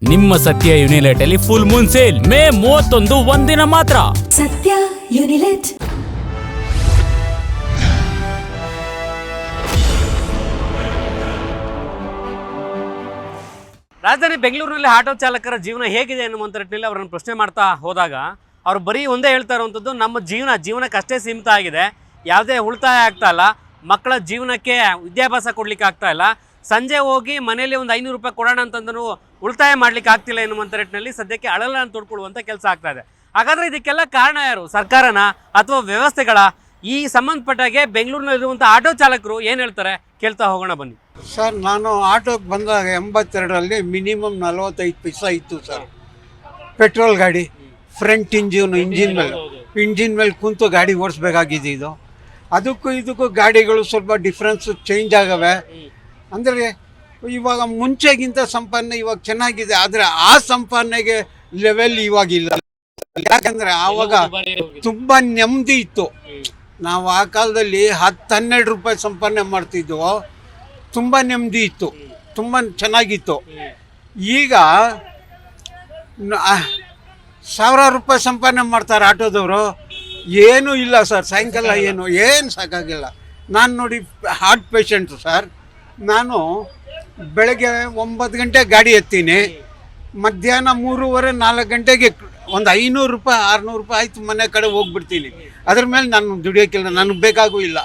ನಿಮ್ಮ ಸತ್ಯ ಯುನಿಲೆಟ್ ಅಲ್ಲಿ ಫುಲ್ ಮೂನ್ ಸೇಲ್ ಮೇ 31 ಒಂದಿನ ಮಾತ್ರ. ಸತ್ಯ ಯುನಿಲೆಟ್. ರಾಜಧಾನಿ ಬೆಂಗಳೂರಿನಲ್ಲಿ ಆಟೋ ಚಾಲಕರ ಜೀವನ ಹೇಗಿದೆ ಅನ್ನುವಂಥ ನಿಟ್ಟಿನಲ್ಲಿ ಅವರನ್ನು ಪ್ರಶ್ನೆ ಮಾಡ್ತಾ ಹೋದಾಗ ಅವರು ಬರೀ ಒಂದೇ ಹೇಳ್ತಾ ಇರುವಂಥದ್ದು, ನಮ್ಮ ಜೀವನಕ್ಕೆ ಅಷ್ಟೇ ಸೀಮಿತ ಆಗಿದೆ, ಯಾವುದೇ ಉಳಿತಾಯ ಆಗ್ತಾ ಇಲ್ಲ, ಮಕ್ಕಳ ಜೀವನಕ್ಕೆ ವಿದ್ಯಾಭ್ಯಾಸ ಕೊಡ್ಲಿಕ್ಕೆ ಆಗ್ತಾ ಇಲ್ಲ, ಸಂಜೆ ಹೋಗಿ ಮನೆಯಲ್ಲಿ ಒಂದು 500 ರೂಪಾಯಿ ಕೊಡೋಣ ಅಂತಂದ್ರೂ ಉಳಿತಾಯ ಮಾಡ್ಲಿಕ್ಕೆ ಆಗ್ತಿಲ್ಲ ಎನ್ನುವಂಥ ನಿಟ್ಟಿನಲ್ಲಿ ಸದ್ಯಕ್ಕೆ ಅಳಲನ್ನು ತೋಡ್ಕೊಳ್ಳುವಂಥ ಕೆಲಸ ಆಗ್ತಾ ಇದೆ. ಹಾಗಾದರೆ ಇದಕ್ಕೆಲ್ಲ ಕಾರಣ ಯಾರು? ಸರ್ಕಾರನ ಅಥವಾ ವ್ಯವಸ್ಥೆಗಳ? ಈ ಸಂಬಂಧಪಟ್ಟಾಗೆ ಬೆಂಗಳೂರಿನಲ್ಲಿರುವಂಥ ಆಟೋ ಚಾಲಕರು ಏನು ಹೇಳ್ತಾರೆ ಕೇಳ್ತಾ ಹೋಗೋಣ ಬನ್ನಿ. ಸರ್, ನಾನು ಆಟೋಗೆ ಬಂದಾಗ 82ರಲ್ಲಿ ಮಿನಿಮಮ್ 45 ಪೈಸಾ ಇತ್ತು ಸರ್. ಪೆಟ್ರೋಲ್ ಗಾಡಿ, ಫ್ರಂಟ್ ಇಂಜಿನ್ ಮೇಲೆ ಕುಂತು ಗಾಡಿ ಓಡಿಸ್ಬೇಕಾಗಿದೆ. ಇದು ಅದಕ್ಕೂ ಇದಕ್ಕೂ ಗಾಡಿಗಳು ಸ್ವಲ್ಪ ಡಿಫ್ರೆನ್ಸ್ ಚೇಂಜ್ ಆಗವೆ. ಅಂದರೆ ಇವಾಗ ಮುಂಚೆಗಿಂತ ಸಂಪಾದನೆ ಇವಾಗ ಚೆನ್ನಾಗಿದೆ, ಆದರೆ ಆ ಸಂಪಾದನೆಗೆ ಲೆವೆಲ್ ಇವಾಗಿಲ್ಲ. ಯಾಕಂದರೆ ಆವಾಗ ತುಂಬ ನೆಮ್ಮದಿ ಇತ್ತು. ನಾವು ಆ ಕಾಲದಲ್ಲಿ 10-12 ರೂಪಾಯಿ ಸಂಪಾದನೆ ಮಾಡ್ತಿದ್ವು, ತುಂಬ ನೆಮ್ಮದಿ ಇತ್ತು, ತುಂಬ ಚೆನ್ನಾಗಿತ್ತು. ಈಗ 1000 ರೂಪಾಯಿ ಸಂಪಾದನೆ ಮಾಡ್ತಾರೆ ಆಟೋದವರು. ಏನೂ ಇಲ್ಲ ಸರ್, ಸಾಯಂಕಾಲ ಏನು ಸಾಕಾಗಿಲ್ಲ. ನಾನು ನೋಡಿ ಹಾರ್ಟ್ ಪೇಷಂಟು ಸರ್. ನಾನು ಬೆಳಗ್ಗೆ 9 ಗಂಟೆಗೆ ಗಾಡಿ ಎತ್ತೀನಿ, ಮಧ್ಯಾಹ್ನ 3:30-4 ಗಂಟೆಗೆ ಒಂದು 500 ರೂಪಾಯಿ 600 ರೂಪಾಯಿ ಆಯಿತು ಮನೆ ಕಡೆ ಹೋಗ್ಬಿಡ್ತೀನಿ. ಅದ್ರ ಮೇಲೆ ನಾನು ದುಡಿಯೋಕ್ಕಿಲ್ಲ, ನನಗೆ ಬೇಕಾಗೂ ಇಲ್ಲ.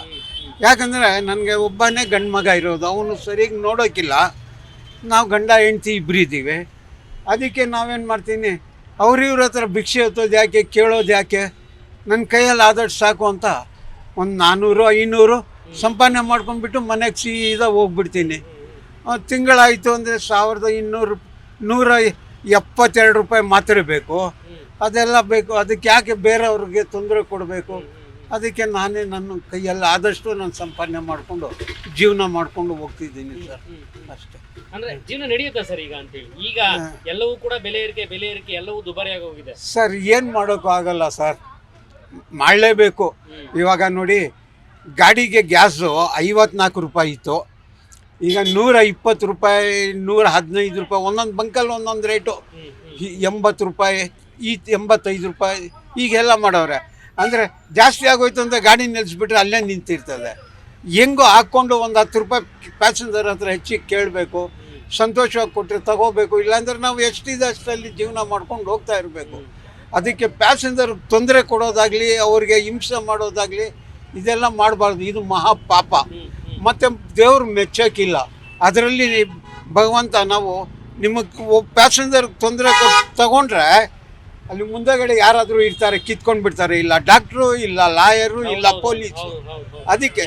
ಯಾಕಂದರೆ ನನಗೆ ಒಬ್ಬನೇ ಗಂಡು ಮಗ ಇರೋದು, ಅವನು ಸರಿಯಾಗಿ ನೋಡೋಕ್ಕಿಲ್ಲ. ನಾವು ಗಂಡ ಹೆಂಡ್ತಿ ಇಬ್ಬರು ಇದ್ದೀವಿ. ಅದಕ್ಕೆ ನಾವೇನು ಮಾಡ್ತೀನಿ, ಇವ್ರ ಹತ್ರ ಭಿಕ್ಷೆ ಹೊತ್ತೋದು ಯಾಕೆ, ಕೇಳೋದು ಯಾಕೆ, ನನ್ನ ಕೈಯಲ್ಲಿ ಆದಷ್ಟು ಸಾಕು ಅಂತ ಒಂದು 400-500 ಸಂಪಾದನೆ ಮಾಡ್ಕೊಂಡ್ಬಿಟ್ಟು ಮನೆಗೆ ಸೀದಾ ಹೋಗ್ಬಿಡ್ತೀನಿ. ತಿಂಗಳಾಯಿತು ಅಂದರೆ 1272 ರೂಪಾಯಿ ಮಾತ್ರ ಬೇಕು, ಅದೆಲ್ಲ ಬೇಕು. ಅದಕ್ಕೆ ಯಾಕೆ ಬೇರೆಯವ್ರಿಗೆ ತೊಂದರೆ ಕೊಡಬೇಕು? ಅದಕ್ಕೆ ನಾನೇ ನನ್ನ ಕೈಯಲ್ಲಿ ಆದಷ್ಟು ನಾನು ಸಂಪಾದನೆ ಮಾಡಿಕೊಂಡು ಜೀವನ ಮಾಡಿಕೊಂಡು ಹೋಗ್ತಿದ್ದೀನಿ ಸರ್, ಅಷ್ಟೇ. ಅಂದ್ರೆ ಜೀವನ ನಡೆಯುತ್ತಾ ಸರ್ ಈಗ ಅಂತೇಳಿ? ಈಗ ಎಲ್ಲವೂ ಕೂಡ ಬೆಲೆ ಏರಿಕೆ ಎಲ್ಲವೂ ದುಬಾರಿಯಾಗಿ ಹೋಗಿದೆ ಸರ್. ಏನು ಮಾಡೋಕ್ಕೂ ಆಗಲ್ಲ ಸರ್, ಮಾಡಲೇಬೇಕು. ಇವಾಗ ನೋಡಿ, ಗಾಡಿಗೆ ಗ್ಯಾಸು 54 ರೂಪಾಯಿ ಇತ್ತು, ಈಗ 120 ರೂಪಾಯಿ, 115 ರೂಪಾಯಿ, ಒಂದೊಂದು ಬಂಕಲ್ಲಿ ಒಂದೊಂದು ರೇಟು. 80 ರೂಪಾಯಿ, 85 ರೂಪಾಯಿ ಈಗೆಲ್ಲ ಮಾಡವ್ರೆ. ಅಂದರೆ ಜಾಸ್ತಿ ಆಗೋಯ್ತು ಅಂದರೆ ಗಾಡಿ ನಿಲ್ಲಿಸ್ಬಿಟ್ರೆ ಅಲ್ಲೇ ನಿಂತಿರ್ತದೆ. ಹೆಂಗೋ ಹಾಕ್ಕೊಂಡು ಒಂದು 10 ರೂಪಾಯಿ ಪ್ಯಾಸೆಂಜರ್ ಹತ್ರ ಹೆಚ್ಚಿಗೆ ಕೇಳಬೇಕು, ಸಂತೋಷವಾಗಿ ಕೊಟ್ಟರೆ ತಗೋಬೇಕು. ಇಲ್ಲಾಂದರೆ ನಾವು ಎಷ್ಟಿದೆ ಅಷ್ಟರಲ್ಲಿ ಜೀವನ ಮಾಡ್ಕೊಂಡು ಹೋಗ್ತಾ ಇರಬೇಕು. ಅದಕ್ಕೆ ಪ್ಯಾಸೆಂಜರ್ಗೆ ತೊಂದರೆ ಕೊಡೋದಾಗಲಿ, ಅವ್ರಿಗೆ ಹಿಂಸೆ ಮಾಡೋದಾಗಲಿ ಇದೆಲ್ಲ ಮಾಡಬಾರ್ದು. ಇದು ಮಹಾಪಾಪ, ಮತ್ತು ದೇವ್ರು ಮೆಚ್ಚೋಕ್ಕಿಲ್ಲ. ಅದರಲ್ಲಿ ಭಗವಂತ ನಾವು ನಿಮಗೆ ಪ್ಯಾಸೆಂಜರ್ಗೆ ತೊಂದರೆ ತಗೊಂಡ್ರೆ ಅಲ್ಲಿ ಮುಂದೆಗಡೆ ಯಾರಾದರೂ ಇರ್ತಾರೆ, ಕಿತ್ಕೊಂಡು ಬಿಡ್ತಾರೆ. ಇಲ್ಲ ಡಾಕ್ಟ್ರು, ಇಲ್ಲ ಲಾಯರು, ಇಲ್ಲ ಪೊಲೀಸು. ಅದಕ್ಕೆ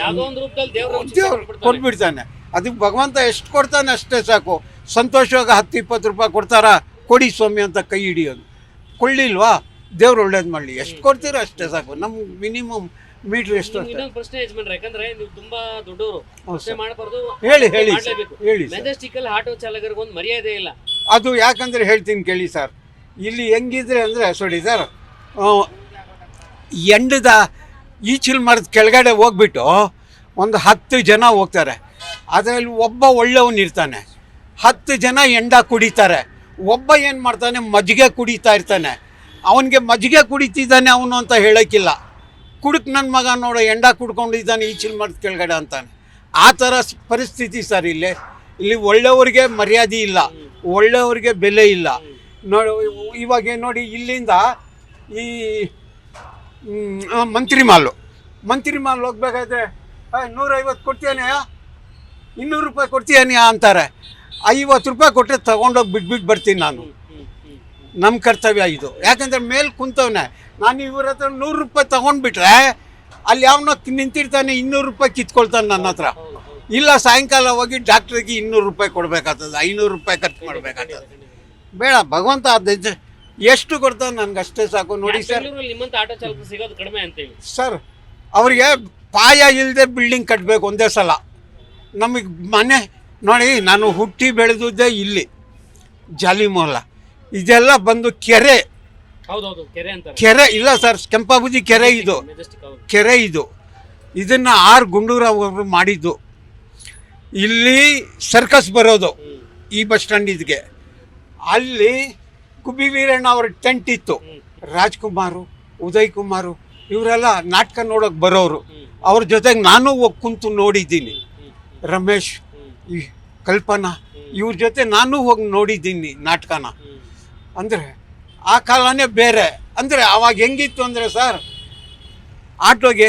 ದೇವ್ರು ಕೊಟ್ಬಿಡ್ತಾನೆ. ಅದಕ್ಕೆ ಭಗವಂತ ಎಷ್ಟು ಕೊಡ್ತಾನೆ ಅಷ್ಟೇ ಸಾಕು. ಸಂತೋಷವಾಗಿ 10-20 ರೂಪಾಯಿ ಕೊಡ್ತಾರಾ, ಕೊಡಿ ಸ್ವಾಮಿ ಅಂತ ಕೈ ಹಿಡಿಯೋದು. ಕೊಳ್ಳಿಲ್ವಾ, ದೇವ್ರು ಒಳ್ಳೇದು ಮಾಡಲಿ. ಎಷ್ಟು ಕೊಡ್ತೀರೋ ಅಷ್ಟೇ ಸಾಕು. ನಮ್ಗೆ ಮಿನಿಮಮ್ ಮೀಟ್ರ್ ಎಷ್ಟು ಅಷ್ಟೇ. ಪ್ರಶ್ನೆ ಯಜಮಾನ್ರೆ, ಯಾಕಂದ್ರೆ ನೀವು ತುಂಬಾ ದೊಡ್ಡವರು, ಪ್ರಶ್ನೆ ಮಾಡಬಾರ್ದು. ಹೇಳಿ ಮೆಜೆಸ್ಟಿಕಲ್ ಆಟೋ ಚಾಲಕರಿಗೆ ಒಂದು ಮರ್ಯಾದೆ ಇಲ್ಲ. ಅದು ಯಾಕಂದ್ರೆ ಹೇಳ್ತೀನಿ ಕೇಳಿ ಸರ್. ಇಲ್ಲಿ ಹೆಂಗಿದ್ರೆ ಅಂದರೆ ನೋಡಿ ಸರ್, ಎಂಡದ ಈಚಿಲ್ ಮರದ ಕೆಳಗಡೆ ಹೋಗ್ಬಿಟ್ಟು ಒಂದು 10 ಜನ ಹೋಗ್ತಾರೆ. ಅದರಲ್ಲಿ ಒಬ್ಬ ಒಳ್ಳೆಯವನು ಇರ್ತಾನೆ, 10 ಜನ ಎಂಡ ಕುಡಿತಾರೆ. ಒಬ್ಬ ಏನು ಮಾಡ್ತಾನೆ, ಮಜ್ಜಿಗೆ ಕುಡಿತಾ ಇರ್ತಾನೆ. ಅವನಿಗೆ ಮಜ್ಜಿಗೆ ಕುಡಿತಿದ್ದಾನೆ ಅವನು ಅಂತ ಹೇಳೋಕ್ಕಿಲ್ಲ. ಕುಡುಕ್ ನನ್ನ ಮಗ ನೋಡೋ ಎಂಡ ಕುಡ್ಕೊಂಡಿದ್ದಾನೆ ಈಚಿಲ್ ಮರದ ಕೆಳಗಡೆ ಅಂತಾನೆ. ಆ ಥರ ಪರಿಸ್ಥಿತಿ ಸರ್ ಇಲ್ಲಿ ಒಳ್ಳೆಯವ್ರಿಗೆ ಮರ್ಯಾದೆ ಇಲ್ಲ, ಒಳ್ಳೆಯವ್ರಿಗೆ ಬೆಲೆ ಇಲ್ಲ. ನೋಡಿ ಇವಾಗ ನೋಡಿ, ಇಲ್ಲಿಂದ ಈ ಮಂತ್ರಿ ಮಾಲ್ ಹೋಗ್ಬೇಕಾದ್ರೆ 150 ಕೊಡ್ತೀಯನೆಯ, 200 ರೂಪಾಯಿ ಕೊಡ್ತೀಯನೆಯ ಅಂತಾರೆ. 50 ರೂಪಾಯಿ ಕೊಟ್ಟರೆ ತೊಗೊಂಡೋಗಿ ಬಿಟ್ಬಿಟ್ಟು ಬರ್ತೀನಿ ನಾನು. ನಮ್ಮ ಕರ್ತವ್ಯ ಇದು. ಯಾಕಂದರೆ ಮೇಲೆ ಕುಂತವನೆ ನಾನು ಇವ್ರ ಹತ್ರ 100 ರೂಪಾಯಿ ತೊಗೊಂಡ್ಬಿಟ್ರೆ ಅಲ್ಲಿ ಯಾವನೋ ನಿಂತಿರ್ತಾನೆ, 200 ರೂಪಾಯಿ ಕಿತ್ಕೊಳ್ತಾನೆ ನನ್ನ ಹತ್ರ. ಇಲ್ಲ, ಸಾಯಂಕಾಲ ಹೋಗಿ ಡಾಕ್ಟ್ರಿಗೆ 200 ರೂಪಾಯಿ ಕೊಡಬೇಕಾಗ್ತದೆ, 500 ರೂಪಾಯಿ ಖರ್ಚು ಮಾಡಬೇಕಾಗ್ತದೆ. ಬೇಡ, ಭಗವಂತ ಅದು ಎಷ್ಟು ಕೊಡ್ತಾನೆ ನನಗೆ ಅಷ್ಟೇ ಸಾಕು. ನೋಡಿ ಸರ್, ನಿಮ್ಮಂತ ಆಟೋ ಚಾಲಕರು ಸಿಗೋದು ಕಡಿಮೆ ಅಂತೇಳಿ ಸರ್, ಅವರಿಗೆ ಪಾಯ ಇಲ್ಲದೆ ಬಿಲ್ಡಿಂಗ್ ಕಟ್ಟಬೇಕು ಒಂದೇ ಸಲ. ನಮಗೆ ಮನೆ ನೋಡಿ, ನಾನು ಹುಟ್ಟಿ ಬೆಳೆದಿದ್ದೆ ಇಲ್ಲಿ ಜಾಲಿಮೋಲ. ಇದೆಲ್ಲ ಬಂದು ಕೆರೆ. ಹೌದೌದು, ಕೆರೆ ಇಲ್ಲ ಸರ್, ಕೆಂಪಾಬುದಿ ಕೆರೆ ಇದು. ಇದನ್ನು R ಗುಂಡೂರಾವ್ ಅವರು ಮಾಡಿದ್ದು. ಇಲ್ಲಿ ಸರ್ಕಸ್ ಬರೋದು ಈ ಬಸ್ ಸ್ಟ್ಯಾಂಡ್ ಇದಕ್ಕೆ. ಅಲ್ಲಿ ಗುಬ್ಬಿ ವೀರಣ್ಣ ಅವ್ರ ಟೆಂಟ್ ಇತ್ತು. ರಾಜ್ಕುಮಾರು, ಉದಯ್ ಕುಮಾರು ಇವರೆಲ್ಲ ನಾಟಕ ನೋಡೋಕೆ ಬರೋರು. ಅವ್ರ ಜೊತೆಗೆ ನಾನು ಹೋಗಿ ಕುಂತು ನೋಡಿದ್ದೀನಿ. ರಮೇಶ್, ಈ ಕಲ್ಪನಾ ಇವ್ರ ಜೊತೆ ನಾನು ಹೋಗಿ ನೋಡಿದ್ದೀನಿ ನಾಟಕನ. ಅಂದರೆ ಆ ಕಾಲನೇ ಬೇರೆ. ಅಂದರೆ ಅವಾಗ ಹೆಂಗಿತ್ತು ಅಂದರೆ ಸರ್, ಆಟೋಗೆ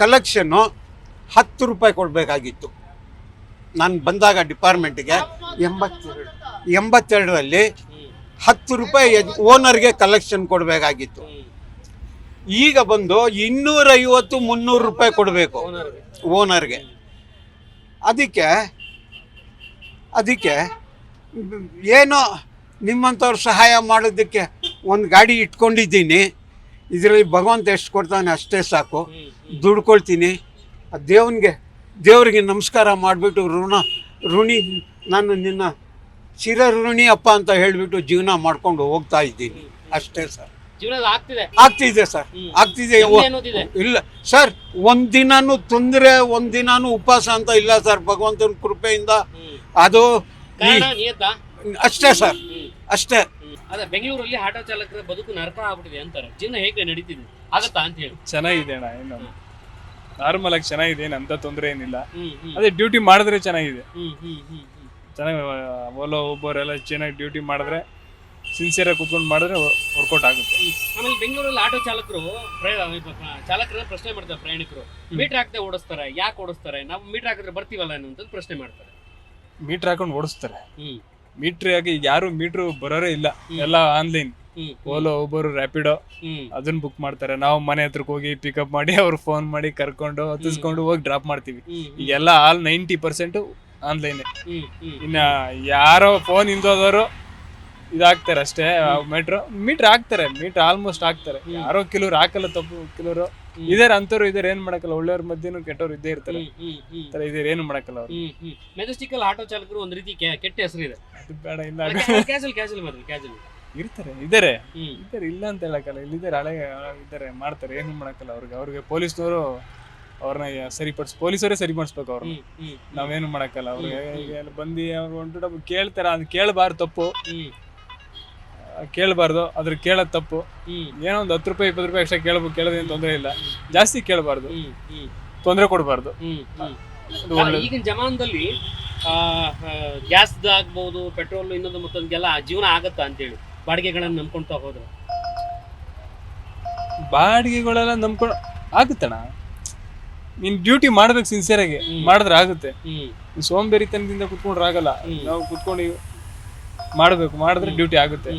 ಕಲೆಕ್ಷನ್ನು 10 ರೂಪಾಯಿ ಕೊಡಬೇಕಾಗಿತ್ತು. ನಾನು ಬಂದಾಗ ಡಿಪಾರ್ಟ್ಮೆಂಟಿಗೆ 82ರಲ್ಲಿ 10 ರೂಪಾಯಿ ಓನರ್ಗೆ ಕಲೆಕ್ಷನ್ ಕೊಡಬೇಕಾಗಿತ್ತು. ಈಗ ಬಂದು 250-300 ರೂಪಾಯಿ ಕೊಡಬೇಕು ಓನರ್ಗೆ. ಅದಕ್ಕೆ ಏನೋ ನಿಮ್ಮಂಥವ್ರು ಸಹಾಯ ಮಾಡೋದಕ್ಕೆ ಒಂದು ಗಾಡಿ ಇಟ್ಕೊಂಡಿದ್ದೀನಿ. ಇದರಲ್ಲಿ ಭಗವಂತ ಎಷ್ಟು ಕೊಡ್ತಾನೆ ಅಷ್ಟೇ ಸಾಕು. ದುಡ್ಕೊಳ್ತೀನಿ. ದೇವ್ರಿಗೆ ನಮಸ್ಕಾರ ಮಾಡಿಬಿಟ್ಟು ಋಣಿ ನಾನು ನಿನ್ನ ಚಿರ ಋಣಿ ಅಪ್ಪ ಅಂತ ಹೇಳಿಬಿಟ್ಟು ಜೀವನ ಮಾಡ್ಕೊಂಡು ಹೋಗ್ತಾ ಇದ್ದೀನಿ ಅಷ್ಟೇ ಸರ್. ಆಗ್ತಿದೆ ಸರ್, ಆಗ್ತಿದೆ. ಇಲ್ಲ ಸರ್, ಒಂದಿನಾನು ತೊಂದರೆ, ಒಂದಿನಾನು ಉಪವಾಸ ಅಂತ ಇಲ್ಲ ಸರ್, ಭಗವಂತನ ಕೃಪೆಯಿಂದ. ಅದು ಅಷ್ಟೇ ಸರ್, ಅಷ್ಟೇ. ಅದೇ ಬೆಂಗಳೂರಲ್ಲಿ ಆಟೋ ಚಾಲಕರ ಬದುಕು ನರಕ ಆಗ್ಬಿಟ್ಟಿದೆ ಅಂತಾರೆ. ಜೀವನ ಹೇಗೆ ನಡೀತಿದೆ, ಆಗತ್ತಾ ಅಂತ ಹೇಳಿ? ಚೆನ್ನಾಗಿದೆ ಅಣ್ಣ, ಏನು ನಾರ್ಮಲ್ ಆಗಿ ಚೆನ್ನಾಗಿದೆ, ಏನಂತ ತೊಂದರೆ ಏನಿಲ್ಲ. ಅದೇ ಡ್ಯೂಟಿ ಮಾಡಿದ್ರೆ ಚೆನ್ನಾಗಿದೆ. ಚೆನ್ನಾಗಿ ಓಲೋ ಊಬರ್ ಎಲ್ಲ ಚೆನ್ನಾಗಿ ಡ್ಯೂಟಿ ಮಾಡಿದ್ರೆ, ಸಿನ್ಸಿಯರ್ ಆಗಿ ಕುತ್ಕೊಂಡು ಮಾಡಿದ್ರೆ ವರ್ಕೌಟ್ ಆಗುತ್ತೆ. ಆಮೇಲೆ ಬೆಂಗಳೂರಲ್ಲಿ ಆಟೋ ಚಾಲಕರು ಚಾಲಕರನ್ನ ಪ್ರಶ್ನೆ ಮಾಡ್ತಾರೆ. ಪ್ರಯಾಣಿಕರು ಮೀಟರ್ ಹಾಕದೆ ಓಡಿಸ್ತಾರೆ. ಯಾಕೆ ಓಡಿಸ್ತಾರೆ? ನಾವು ಮೀಟರ್ ಹಾಕಿದ್ರೆ ಬರ್ತೀವಲ್ಲ ಅನ್ನೋಂಥದ್ದು ಪ್ರಶ್ನೆ ಮಾಡ್ತಾರೆ. ಮೀಟರ್ ಹಾಕೊಂಡು ಓಡಿಸ್ತಾರೆ. ಮೀಟರ್ ಆಗಿ ಯಾರು ಮೀಟರ್ ಬರೋರೇ ಇಲ್ಲ, ಎಲ್ಲ ಆನ್ಲೈನ್. ಓಲೋ ಊಬರ್ ರ್ಯಾಪಿಡೋ ಅದನ್ನ ಬುಕ್ ಮಾಡ್ತಾರೆ. ನಾವು ಮನೆ ಹತ್ರಕ್ಕೆ ಹೋಗಿ ಪಿಕಪ್ ಮಾಡಿ ಅವ್ರು ಫೋನ್ ಮಾಡಿ ಕರ್ಕೊಂಡು ಹತ್ತಿಸ್ಕೊಂಡು ಹೋಗಿ ಡ್ರಾಪ್ ಮಾಡ್ತೀವಿ. ಈಗೆಲ್ಲ ಆಲ್ 90% ಆನ್ಲೈನ್. ಇನ್ನ ಯಾರೋ ಫೋನ್ ಇಂದೋದವರು ಇದಾಗ್ತಾರೆ ಅಷ್ಟೇ. ಮೀಟರ್ ಹಾಕ್ತಾರೆ, ಮೀಟರ್ ಆಲ್ಮೋಸ್ಟ್ ಹಾಕ್ತಾರೆ. ಯಾರೋ ಕೆಲವ್ರು ಹಾಕಲ್ಲ, ತಪ್ಪು ಕೆಲವರು ಇದಾರೆ. ಅಂತವ್ರು ಇದಾರೆ, ಏನ್ ಮಾಡಕ್ಕಲ್ಲ. ಒಳ್ಳೆಯವ್ರ ಮಧ್ಯನೂ ಕೆಟ್ಟವ್ರು ಇದ್ದೇ ಇರ್ತಾರೆ. ಇದಾರೆ, ಏನು ಮಾಡಕ್ಕಲ್ಲ ಅವ್ರು. ಮೆಜೆಸ್ಟಿಕಲ್ ಆಟೋ ಚಾಲಕರು ಒಂದ್ ರೀತಿ ಕೆಟ್ಟ ಹೆಸರು ಇದೆ. ಅದು ಬೇಡ, ಇಲ್ಲ ಇರ್ತಾರೆ, ಇದಾರೆ ಇಲ್ಲ ಅಂತ ಹೇಳಕ್ಕಲ್ಲ. ಇಲ್ಲಿದ್ದಾರೆ, ಹಳೆ ಇದ್ದಾರೆ, ಮಾಡ್ತಾರೆ, ಏನು ಮಾಡಕ್ಕಲ್ಲ. ಅವ್ರಿಗೆ ಪೊಲೀಸ್ನವರು ಅವ್ರನ್ನ ಪೊಲೀಸರೇ ಸರಿ ಮಾಡಿಸ್ಬೇಕು. ಅವ್ರನ್ನ ನಾವೇನು ಮಾಡಕ್ಕಲ್ಲ. ಅವ್ರಿಗೆ ಬಂದು ಅವ್ರು ಹೊಂಟು ಕೇಳ್ತಾರ, ಅದು ಕೇಳಬಾರ್ದು, ತಪ್ಪು ಕೇಳಬಾರ್ದು. ಅದ್ರ ಕೇಳೋದು ತಪ್ಪು. ಏನೋ ಒಂದು 10 ರೂಪಾಯಿ 20 ರೂಪಾಯಿ ಎಕ್ಸ್ಟ್ರಾ ಕೇಳೋದೇನು ತೊಂದರೆ ಇಲ್ಲ. ಜಾಸ್ತಿ ಕೇಳಬಾರ್ದು, ತೊಂದರೆ ಕೊಡಬಾರ್ದು. ಈಗಿನ ಜಮಾನದಲ್ಲಿ ಗ್ಯಾಸ್ ಆಗ್ಬಹುದು, ಪೆಟ್ರೋಲ್, ಇನ್ನೊಂದು ಮತ್ತೊಂದೆಲ್ಲ ಜೀವನ ಆಗತ್ತಾ ಅಂತೇಳಿ ಬಾಡಿಗೆಗಳನ್ನ ನಂಬ್ಕೊಂತ ಹೋದ್ರೆ? ಬಾಡಿಗೆಗಳೆಲ್ಲ ನಂಬ್ಕೊಂಡು ಆಗುತ್ತಣ್ಣ. ನೀನ್ ಡ್ಯೂಟಿ ಮಾಡ್ಬೇಕು, ಸಿನ್ಸಿಯರ್ ಆಗಿ ಮಾಡಿದ್ರೆ ಆಗುತ್ತೆ. ಸೋಂಬೇರಿತನದಿಂದ ಕುತ್ಕೊಂಡ್ರೆ ಆಗಲ್ಲ. ನಾವು ಕುತ್ಕೊಂಡು ಮಾಡ್ಬೇಕು, ಮಾಡಿದ್ರೆ ಡ್ಯೂಟಿ ಆಗುತ್ತೆ.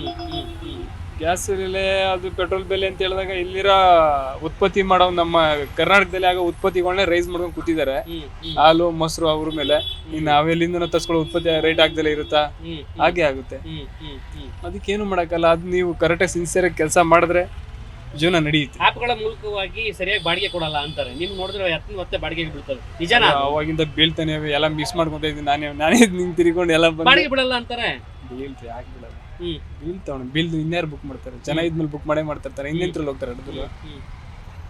ಗ್ಯಾಸ್ ಬೆಲೆ, ಅದು ಪೆಟ್ರೋಲ್ ಬೆಲೆ ಅಂತ ಹೇಳಿದಾಗ ಇಲ್ಲಿರೋ ಉತ್ಪತ್ತಿ ಮಾಡೋ ನಮ್ಮ ಕರ್ನಾಟಕದಲ್ಲಿ ಆಗೋ ಉತ್ಪತ್ತಿಗಳನ್ನೇ ರೈಸ್ ಮಾಡ್ಕೊಂಡು ಕೂತಿದ್ದಾರೆ. ಹಾಲು, ಮೊಸರು ಅವ್ರ ಮೇಲೆ. ಇನ್ನು ನಾವೆಲ್ಲಿಂದ ತರ್ಸ್ಕೊಳ್ಳೋ ಉತ್ಪತ್ತಿ ರೇಟ್ ಆಗ್ದಲೇ ಇರುತ್ತಾ? ಹಾಗೆ ಆಗುತ್ತೆ. ಅದಕ್ಕೇನು ಮಾಡಕ್ಕಲ್ಲ. ಅದು ನೀವು ಕರೆಕ್ಟಾಗಿ ಸಿನ್ಸಿಯರ್ ಆಗಿ ಕೆಲಸ ಮಾಡಿದ್ರೆ ಜೀವನ ನಡೆಯುತ್ತೆ. ಆಪ್ಗಳ ಮೂಲಕವಾಗಿ ಸರಿಯಾಗಿ ಬಾಡಿಗೆ ಕೊಡಲ್ಲ ಅಂತಾರೆ. ನಿಮ್ ನೋಡಿದ್ರೆ ಮತ್ತೆ ಬಾಡಿಗೆ ಬೀಳ್ತವೆ, ನಿಜನಾ? ಅವಾಗಿಂದ ಬೀಳ್ತಾನೆ, ಎಲ್ಲ ಮಿಸ್ ಮಾಡ್ಕೊಂತ ಇದ್ದೀನಿ. ನಾನೇ ನಿಂಗೆ ತಿರ್ಕೊಂಡು ಎಲ್ಲ ಬಾಡಿಗೆ ಬಿಡಲ್ಲ ಅಂತಾರೆ. ಬೀಳ್ತೆ, ಯಾಕೆ ಬಿಡಲ್ಲ? ಬೀಳ್ತಾವ. ಬೀಳ್ದು ಇನ್ಯಾರು ಬುಕ್ ಮಾಡ್ತಾರೆ? ಜನ ಇದ್ಮೇಲೆ ಬುಕ್ ಮಾಡೇ ಮಾಡ್ತಿರ್ತಾರೆ. ಇನ್ನೆಂತ್ರಲ್ಲಿ ಹೋಗ್ತಾರೆ ಹಿಡಿದ್ರು.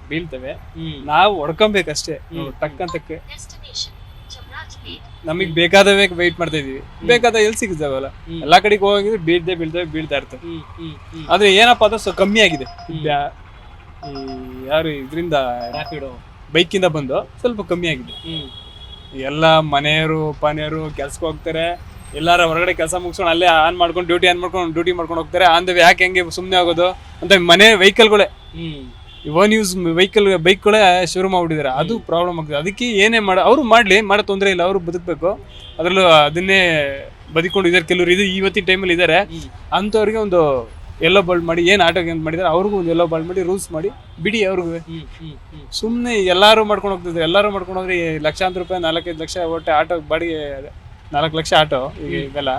ಬೀಳ್ತವೆ, ನಾವು ಹೊಡ್ಕೊಬೇಕಷ್ಟೇ. ಟಕ್ ಅಂತಕ್ಕೆ ನಮಗ್ ಬೇಕಾದವೇ ವೆಯ್ಟ್ ಮಾಡ್ತಾ ಇದೀವಿ. ಬೇಕಾದ ಎಲ್ಲಿ ಸಿಗ್ತಾವಲ್ಲ, ಎಲ್ಲಾ ಕಡೆಗೆ ಹೋಗಿದ್ರೆ ಬೀಳ್ತಾ ಇರ್ತವೆ. ಆದ್ರೆ ಏನಪ್ಪಾ ಅದು ಕಮ್ಮಿ ಆಗಿದೆ. ಯಾರು ಇದರಿಂದ ಬೈಕಿಂದ ಬಂದು ಸ್ವಲ್ಪ ಕಮ್ಮಿ ಆಗಿದೆ. ಎಲ್ಲ ಮನೆಯವರು ಪಾನೆಯವರು ಕೆಲ್ಸಕ್ಕೆ ಹೋಗ್ತಾರೆ. ಎಲ್ಲಾರ ಹೊರಗಡೆ ಕೆಲಸ ಮುಗಿಸ್ಕೊಂಡು ಅಲ್ಲೇ ಆನ್ ಮಾಡ್ಕೊಂಡು ಡ್ಯೂಟಿ ಮಾಡ್ಕೊಂಡು ಹೋಗ್ತಾರೆ. ಆನ್ ದ ವೇ ಯಾಕೆ ಹೆಂಗೆ ಸುಮ್ಮನೆ ಆಗೋದು ಅಂತ ಮನೆ ವೆಹಿಕಲ್ಗಳೇ, ಓನ್ ಯೂಸ್ ಬೈಕ್ಗಳೇ ಶುರು ಮಾಡ್ಬಿಟ್ಟಿದ್ದಾರೆ. ಅದು ಪ್ರಾಬ್ಲಮ್ ಆಗ್ತದೆ. ಅದಕ್ಕೆ ಏನೇ ಅವ್ರು ಮಾಡೋ ತೊಂದರೆ ಇಲ್ಲ, ಅವರು ಬದುಕಬೇಕು. ಅದರಲ್ಲೂ ಅದನ್ನೇ ಬದುಕೊಂಡಿದ್ದಾರೆ. ಕೆಲವರು ಇವತ್ತಿನ ಟೈಮಲ್ಲಿ ಇದ್ದಾರೆ. ಅಂಥವ್ರಿಗೆ ಒಂದು ಎಲ್ಲೋ ಬಾಲ್ಡ್ ಮಾಡಿ, ಏನು ಆಟೋಗೆ ಅಂತ ಮಾಡಿದ್ದಾರೆ ಅವ್ರಿಗೂ ಒಂದು ಎಲ್ಲೋ ಬಾಲ್ಡ್ ಮಾಡಿ ರೂಲ್ಸ್ ಮಾಡಿ ಬಿಡಿ. ಅವ್ರಿಗೂ ಸುಮ್ಮನೆ ಎಲ್ಲರೂ ಮಾಡ್ಕೊಂಡು ಹೋಗ್ತಿದ್ದಾರೆ. ಎಲ್ಲರೂ ಮಾಡ್ಕೊಂಡು ಹೋದ್ರೆ ಲಕ್ಷಾಂತರ ರೂಪಾಯಿ, 4-5 ಲಕ್ಷ ಒಟ್ಟೆ ಆಟೋ ಬಾಡಿಗೆ, 4 ಲಕ್ಷ ಆಟೋ. ಈಗೆಲ್ಲ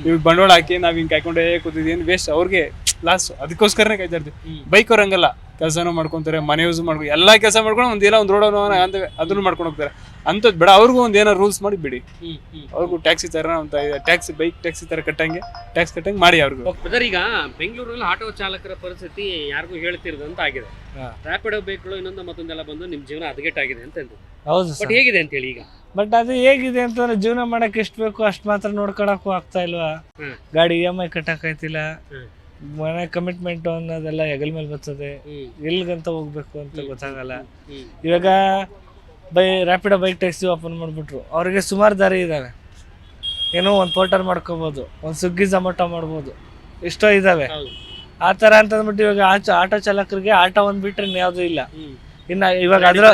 ಇವಾಗ ಬಂಡವಾಳ ಹಾಕಿ ನಾವ್ ಹಿಂಗೆ ಕಾಯ್ಕೊಂಡೇ ಕೂತಿದ್ವಿ, ಏನು ವೇಸ್ಟ್, ಅವ್ರಿಗೆ ಲಾಸ್. ಅದಕ್ಕೋಸ್ಕರನೇ ಕಾಯ್ತಾ ಇರ್ತೀವಿ. ಬೈಕ್ ಅವ್ರು ಹಂಗಲ್ಲ, ಕೆಲಸನೂ ಮಾಡ್ಕೊಂತಾರೆ, ಮನೆ ಯೂಸ್ ಮಾಡ್ಕೊಂಡು ಎಲ್ಲ ಕೆಲಸ ಮಾಡ್ಕೊಂಡು ಒಂದು ರೋಡ್ ಅದನ್ನು ಮಾಡ್ಕೊಂಡು ಹೋಗ್ತಾರೆ. ಅಂಥದ್ದು ಬೇಡ. ಅವ್ರಿಗೂ ಒಂದು ಏನೋ ರೂಲ್ಸ್ ಮಾಡಿ ಬಿಡಿ. ಅವ್ರಿಗೂ ಟ್ಯಾಕ್ಸಿ ತರ ಬೈಕ್ ಟ್ಯಾಕ್ಸಿ ತರ ಟ್ಯಾಕ್ಸ್ ಕಟ್ಟಂಗೆ ಮಾಡಿ ಅವ್ರಿಗೂ. ಈಗ ಬೆಂಗಳೂರಲ್ಲಿ ಆಟೋ ಚಾಲಕರ ಪರಿಸ್ಥಿತಿ ಯಾರಿಗೂ ಹೇಳ್ತಿರೋದಂತ ಆಗಿದೆ. ರ್ಯಾಪಿಡೋ ಬೈಕ್ಗಳು ಇನ್ನೊಂದು ಮತ್ತೊಂದೆಲ್ಲ ಬಂದು ನಿಮ್ ಜೀವನ ಹದಗೆಟ್ಟಾಗಿದೆ ಅಂತ. ಹೌದು ಬಟ್ ಹೇಗಿದೆ ಅಂತ ಹೇಳಿ ಈಗ ಬಟ್ ಅದು ಹೇಗಿದೆ ಅಂತಂದ್ರೆ ಜೀವನ ಮಾಡಕ್ಕೆ ಎಷ್ಟು ಬೇಕು ಅಷ್ಟು ಮಾತ್ರ ನೋಡ್ಕೊಳಕ್ಕೂ ಆಗ್ತಾ ಇಲ್ವಾ. ಗಾಡಿ EMI ಕಟ್ಟಕ್ಕಾಯ್ತಿಲ್ಲ, ಮನೆ ಕಮಿಟ್ಮೆಂಟ್ ಅನ್ನೋದೆಲ್ಲ ಹೆಗಲ ಮೇಲೆ ಬರ್ತದೆ, ಎಲ್ಲಿಗಂತ ಹೋಗ್ಬೇಕು ಅಂತ ಗೊತ್ತಾಗಲ್ಲ. ಇವಾಗ ರ್ಯಾಪಿಡೋ ಬೈಕ್ ಟ್ಯಾಕ್ಸಿ ಓಪನ್ ಮಾಡಿಬಿಟ್ರು, ಅವ್ರಿಗೆ ಸುಮಾರು ದಾರಿ ಇದ್ದಾವೆ. ಏನೋ ಒಂದು ಪೋರ್ಟರ್ ಮಾಡ್ಕೋಬೋದು, ಒಂದು ಸ್ವಿಗ್ಗಿ ಝೊಮ್ಯಾಟೊ ಮಾಡ್ಬೋದು, ಎಷ್ಟೋ ಇದ್ದಾವೆ ಆ ಥರ ಅಂತಂದ್ಬಿಟ್ಟು ಇವಾಗ ಆಟೋ ಚಾಲಕರಿಗೆ ಆಟೋ ಒಂದು ಬಿಟ್ರೆ ಯಾವುದೂ ಇಲ್ಲ. ಇನ್ನು ಇವಾಗ ಅದ್ರ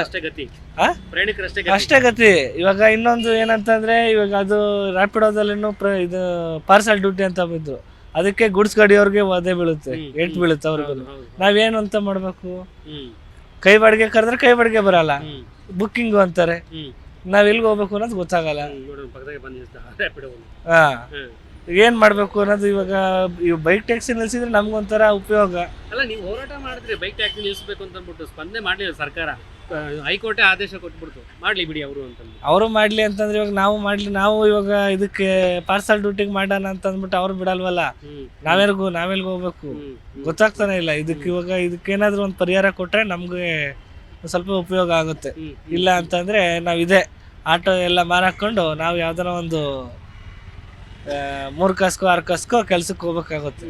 ಅಷ್ಟೇ ಗತಿ. ಇವಾಗ ಇನ್ನೊಂದು ಏನಂತಂದ್ರೆ ಇವಾಗ ಅದು ರ್ಯಾಪಿಡೋದಲ್ಲೇನು ಇದು ಪಾರ್ಸಲ್ ಡ್ಯೂಟಿ ಅಂತ ಬಿದ್ರು, ಅದಕ್ಕೆ ಗುಡ್ಸ್ ಗಾಡಿಯವ್ರಿಗೆ ಅದೇ ಬೀಳುತ್ತೆ, ಏಟ್ ಬೀಳುತ್ತೆ ಅವ್ರಿಗೂ. ನಾವೇನು ಅಂತ ಮಾಡ್ಬೇಕು? ಕೈ ಬಾಡಿಗೆ ಕರೆದ್ರೆ ಕೈ ಬಾಡಿಗೆ ಬರಲ್ಲ, ಬುಕ್ಕಿಂಗು ಅಂತಾರೆ. ನಾವ್ ಎಲ್ಲಿಗೆ ಹೋಗ್ಬೇಕು ಅನ್ನೋದು ಗೊತ್ತಾಗಲ್ಲ. ಹಾ, ಏನ್ ಮಾಡ್ಬೇಕು ಅನ್ನೋದು ಇವಾಗ ಬೈಕ್ ಟ್ಯಾಕ್ಸಿ ನಿಲ್ಸಿದ್ರೆ ನಮ್ಗೊಂಥರ ಉಪಯೋಗ ಅಲ್ಲ. ನೀವು ಹೋರಾಟ ಮಾಡಿದ್ರಿ ಬೈಕ್ ಟ್ಯಾಕ್ಸಿ ನಿಲ್ಲಿಸಬೇಕು ಅಂತ ಅಂದ್ಬಿಟ್ಟು, ಸ್ಪಂದನೆ ಮಾಡಲಿಲ್ಲ ಸರ್ಕಾರ. ಹೈಕೋರ್ಟೇ ಆದೇಶ ಕೊಟ್ಬಿಡ್ತು, ಮಾಡ್ಲಿ ಬಿಡಿ ಅವರು ಅಂತ. ಅವರು ಮಾಡ್ಲಿ ಅಂತಂದ್ರೆ ಇವಾಗ ನಾವು ಇವಾಗ ಇದಕ್ಕೆ ಪಾರ್ಸಲ್ ಡ್ಯೂಟಿಗೆ ಮಾಡೋಣ ಅಂತ ಅಂದ್ಬಿಟ್ಟು ಅವ್ರು ಬಿಡಲ್ವಲ್ಲ. ನಾವೆಲ್ಗೂ ಹೋಗ್ಬೇಕು ಗೊತ್ತಾಗ್ತಾನೆ ಇಲ್ಲ. ಇದಕ್ಕೇನಾದ್ರೂ ಒಂದು ಪರಿಹಾರ ಕೊಟ್ರೆ ನಮ್ಗೆ ಸ್ವಲ್ಪ ಉಪಯೋಗ ಆಗುತ್ತೆ. ಇಲ್ಲ ಅಂತಂದ್ರೆ ನಾವ್ ಇದೇ ಆಟೋ ಎಲ್ಲ ಮಾರಾಕೊಂಡು ನಾವು ಯಾವ್ದಾರ ಒಂದು 3 ಕಾಸ್ಕೋ 6 ಕಾಸ್ಕೋ ಕೆಲ್ಸಕ್ಕೆ ಹೋಗ್ಬೇಕಾಗುತ್ತೆ.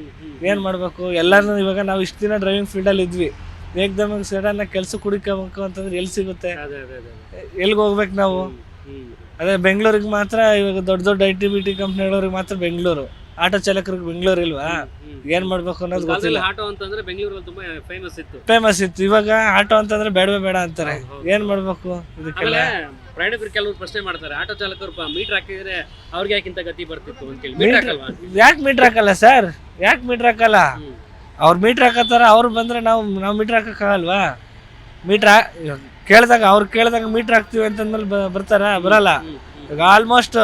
ಏನ್ ಮಾಡ್ಬೇಕು? ಎಲ್ಲಾನು ಇವಾಗ ನಾವು ಇಷ್ಟು ದಿನ ಡ್ರೈವಿಂಗ್ ಫೀಲ್ಡಲ್ಲಿ ಇದ್ವಿ, ಏಕ್ದಮ್ ಸಡನ್ ಕೆಲ್ಸಕ್ಕೆ ಹುಡುಕಬೇಕು ಅಂತಂದ್ರೆ ಎಲ್ಲಿ ಸಿಗುತ್ತೆ? ಎಲ್ಲಿಗೆ ಹೋಗ್ಬೇಕು ನಾವು? ಅದೇ ಬೆಂಗಳೂರಿಗೆ ಮಾತ್ರ ಇವಾಗ ದೊಡ್ಡ IT-BT ಕಂಪ್ನಿಗಳವ್ರಿಗೆ ಮಾತ್ರ ಬೆಂಗಳೂರು, ಆಟೋ ಚಾಲಕರಿಗೆ ಬೆಂಗಳೂರು ಇಲ್ವಾ? ಏನ್ ಮಾಡ್ಬೇಕು ಅನ್ನೋದು ಗೊತ್ತಿಲ್ಲ. ಆಟೋ ಅಂತಂದ್ರೆ ಬೆಂಗಳೂರಲ್ಲಿ ತುಂಬಾ ಫೇಮಸ್ ಇತ್ತು. ಇವಾಗ ಆಟೋ ಅಂತಂದ್ರೆ ಬೇಡ ಅಂತಾರೆ. ಏನ್ ಮಾಡ್ಬೇಕು? ಇದಕ್ಕೆಲ್ಲ ಪ್ರಯಾಣಿಕರು ಕೆಲವರು ಪ್ರಶ್ನೆ ಮಾಡ್ತಾರೆ, ಆಟೋ ಚಾಲಕರು ಮೀಟರ್ ಹಾಕಿದ್ರೆ ಅವ್ರಿಗೆ ಯಾಕಿಂತ ಗತಿ ಬರ್ತಿತ್ತು ಅಂತ ಹೇಳಿ. ಯಾಕೆ ಮೀಟರ್ ಹಾಕಲ್ಲ ಸರ್? ಯಾಕೆ ಮೀಟರ್ ಹಾಕಲ್ಲ? ಅವ್ರು ಮೀಟರ್ ಹಾಕತ್ತಾರ, ಅವ್ರು ಬಂದ್ರೆ ನಾವು ಮೀಟರ್ ಹಾಕಕ್ಕಾಗಲ್ವಾ? ಅವ್ರು ಕೇಳಿದಾಗ ಮೀಟರ್ ಹಾಕ್ತಿವಿ ಅಂತಂದ್ಮೇಲೆ ಬರಲ್ಲ. ಈಗ ಆಲ್ಮೋಸ್ಟ್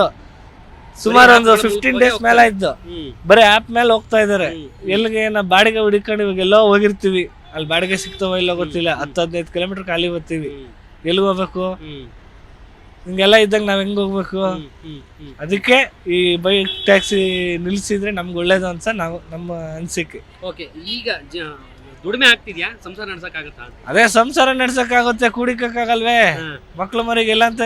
ಸುಮಾರು ಒಂದು 15 ಡೇಸ್ ಮೇಲೆ ಇದ್ದು ಬರೀ ಆ್ಯಪ್ ಮೇಲೆ ಹೋಗ್ತಾ ಇದಾರೆ. ಎಲ್ಲಿಗೆ ನಾವು ಬಾಡಿಗೆ ಹುಡುಕೊಂಡು ಇವಾಗ ಎಲ್ಲೋ ಹೋಗಿರ್ತೀವಿ, ಅಲ್ಲಿ ಬಾಡಿಗೆ ಸಿಗ್ತಾವ ಇಲ್ಲೋ ಗೊತ್ತಿಲ್ಲ, 10-15 ಕಿಲೋಮೀಟರ್ ಖಾಲಿ ಹೋಗ್ತೀವಿ. ಎಲ್ಲಿಗೆ ಹೋಗ್ಬೇಕು? ಹಿಂಗೆಲ್ಲ ಇದ್ದಾಗ ನಾವ್ ಹೆಂಗ್ ಹೋಗ್ಬೇಕು? ಅದಕ್ಕೆ ಈ ಬೈಕ್ ಟ್ಯಾಕ್ಸಿ ನಿಲ್ಸಿದ್ರೆ ನಮ್ಗೆ ಒಳ್ಳೇದು ಅಂತ ನಮ್ಮ ಅನಿಸಿಕೆ. ಓಕೆ, ಈಗ ದುಡಿಮೆ ಆಗ್ತಿದ್ಯಾ? ಸಂಸಾರ ನಡ್ಸಕ್ಕಾಗತ್ತಾ? ಅದೇ ಸಂಸಾರ ನಡ್ಸಕ್ಕಾಗುತ್ತೆ, ಕೂಡಿಕಕ್ಕಾಗಲ್ವೇ? ಮಕ್ಳು ಮರಿಗೆಲ್ಲ ಅಂತ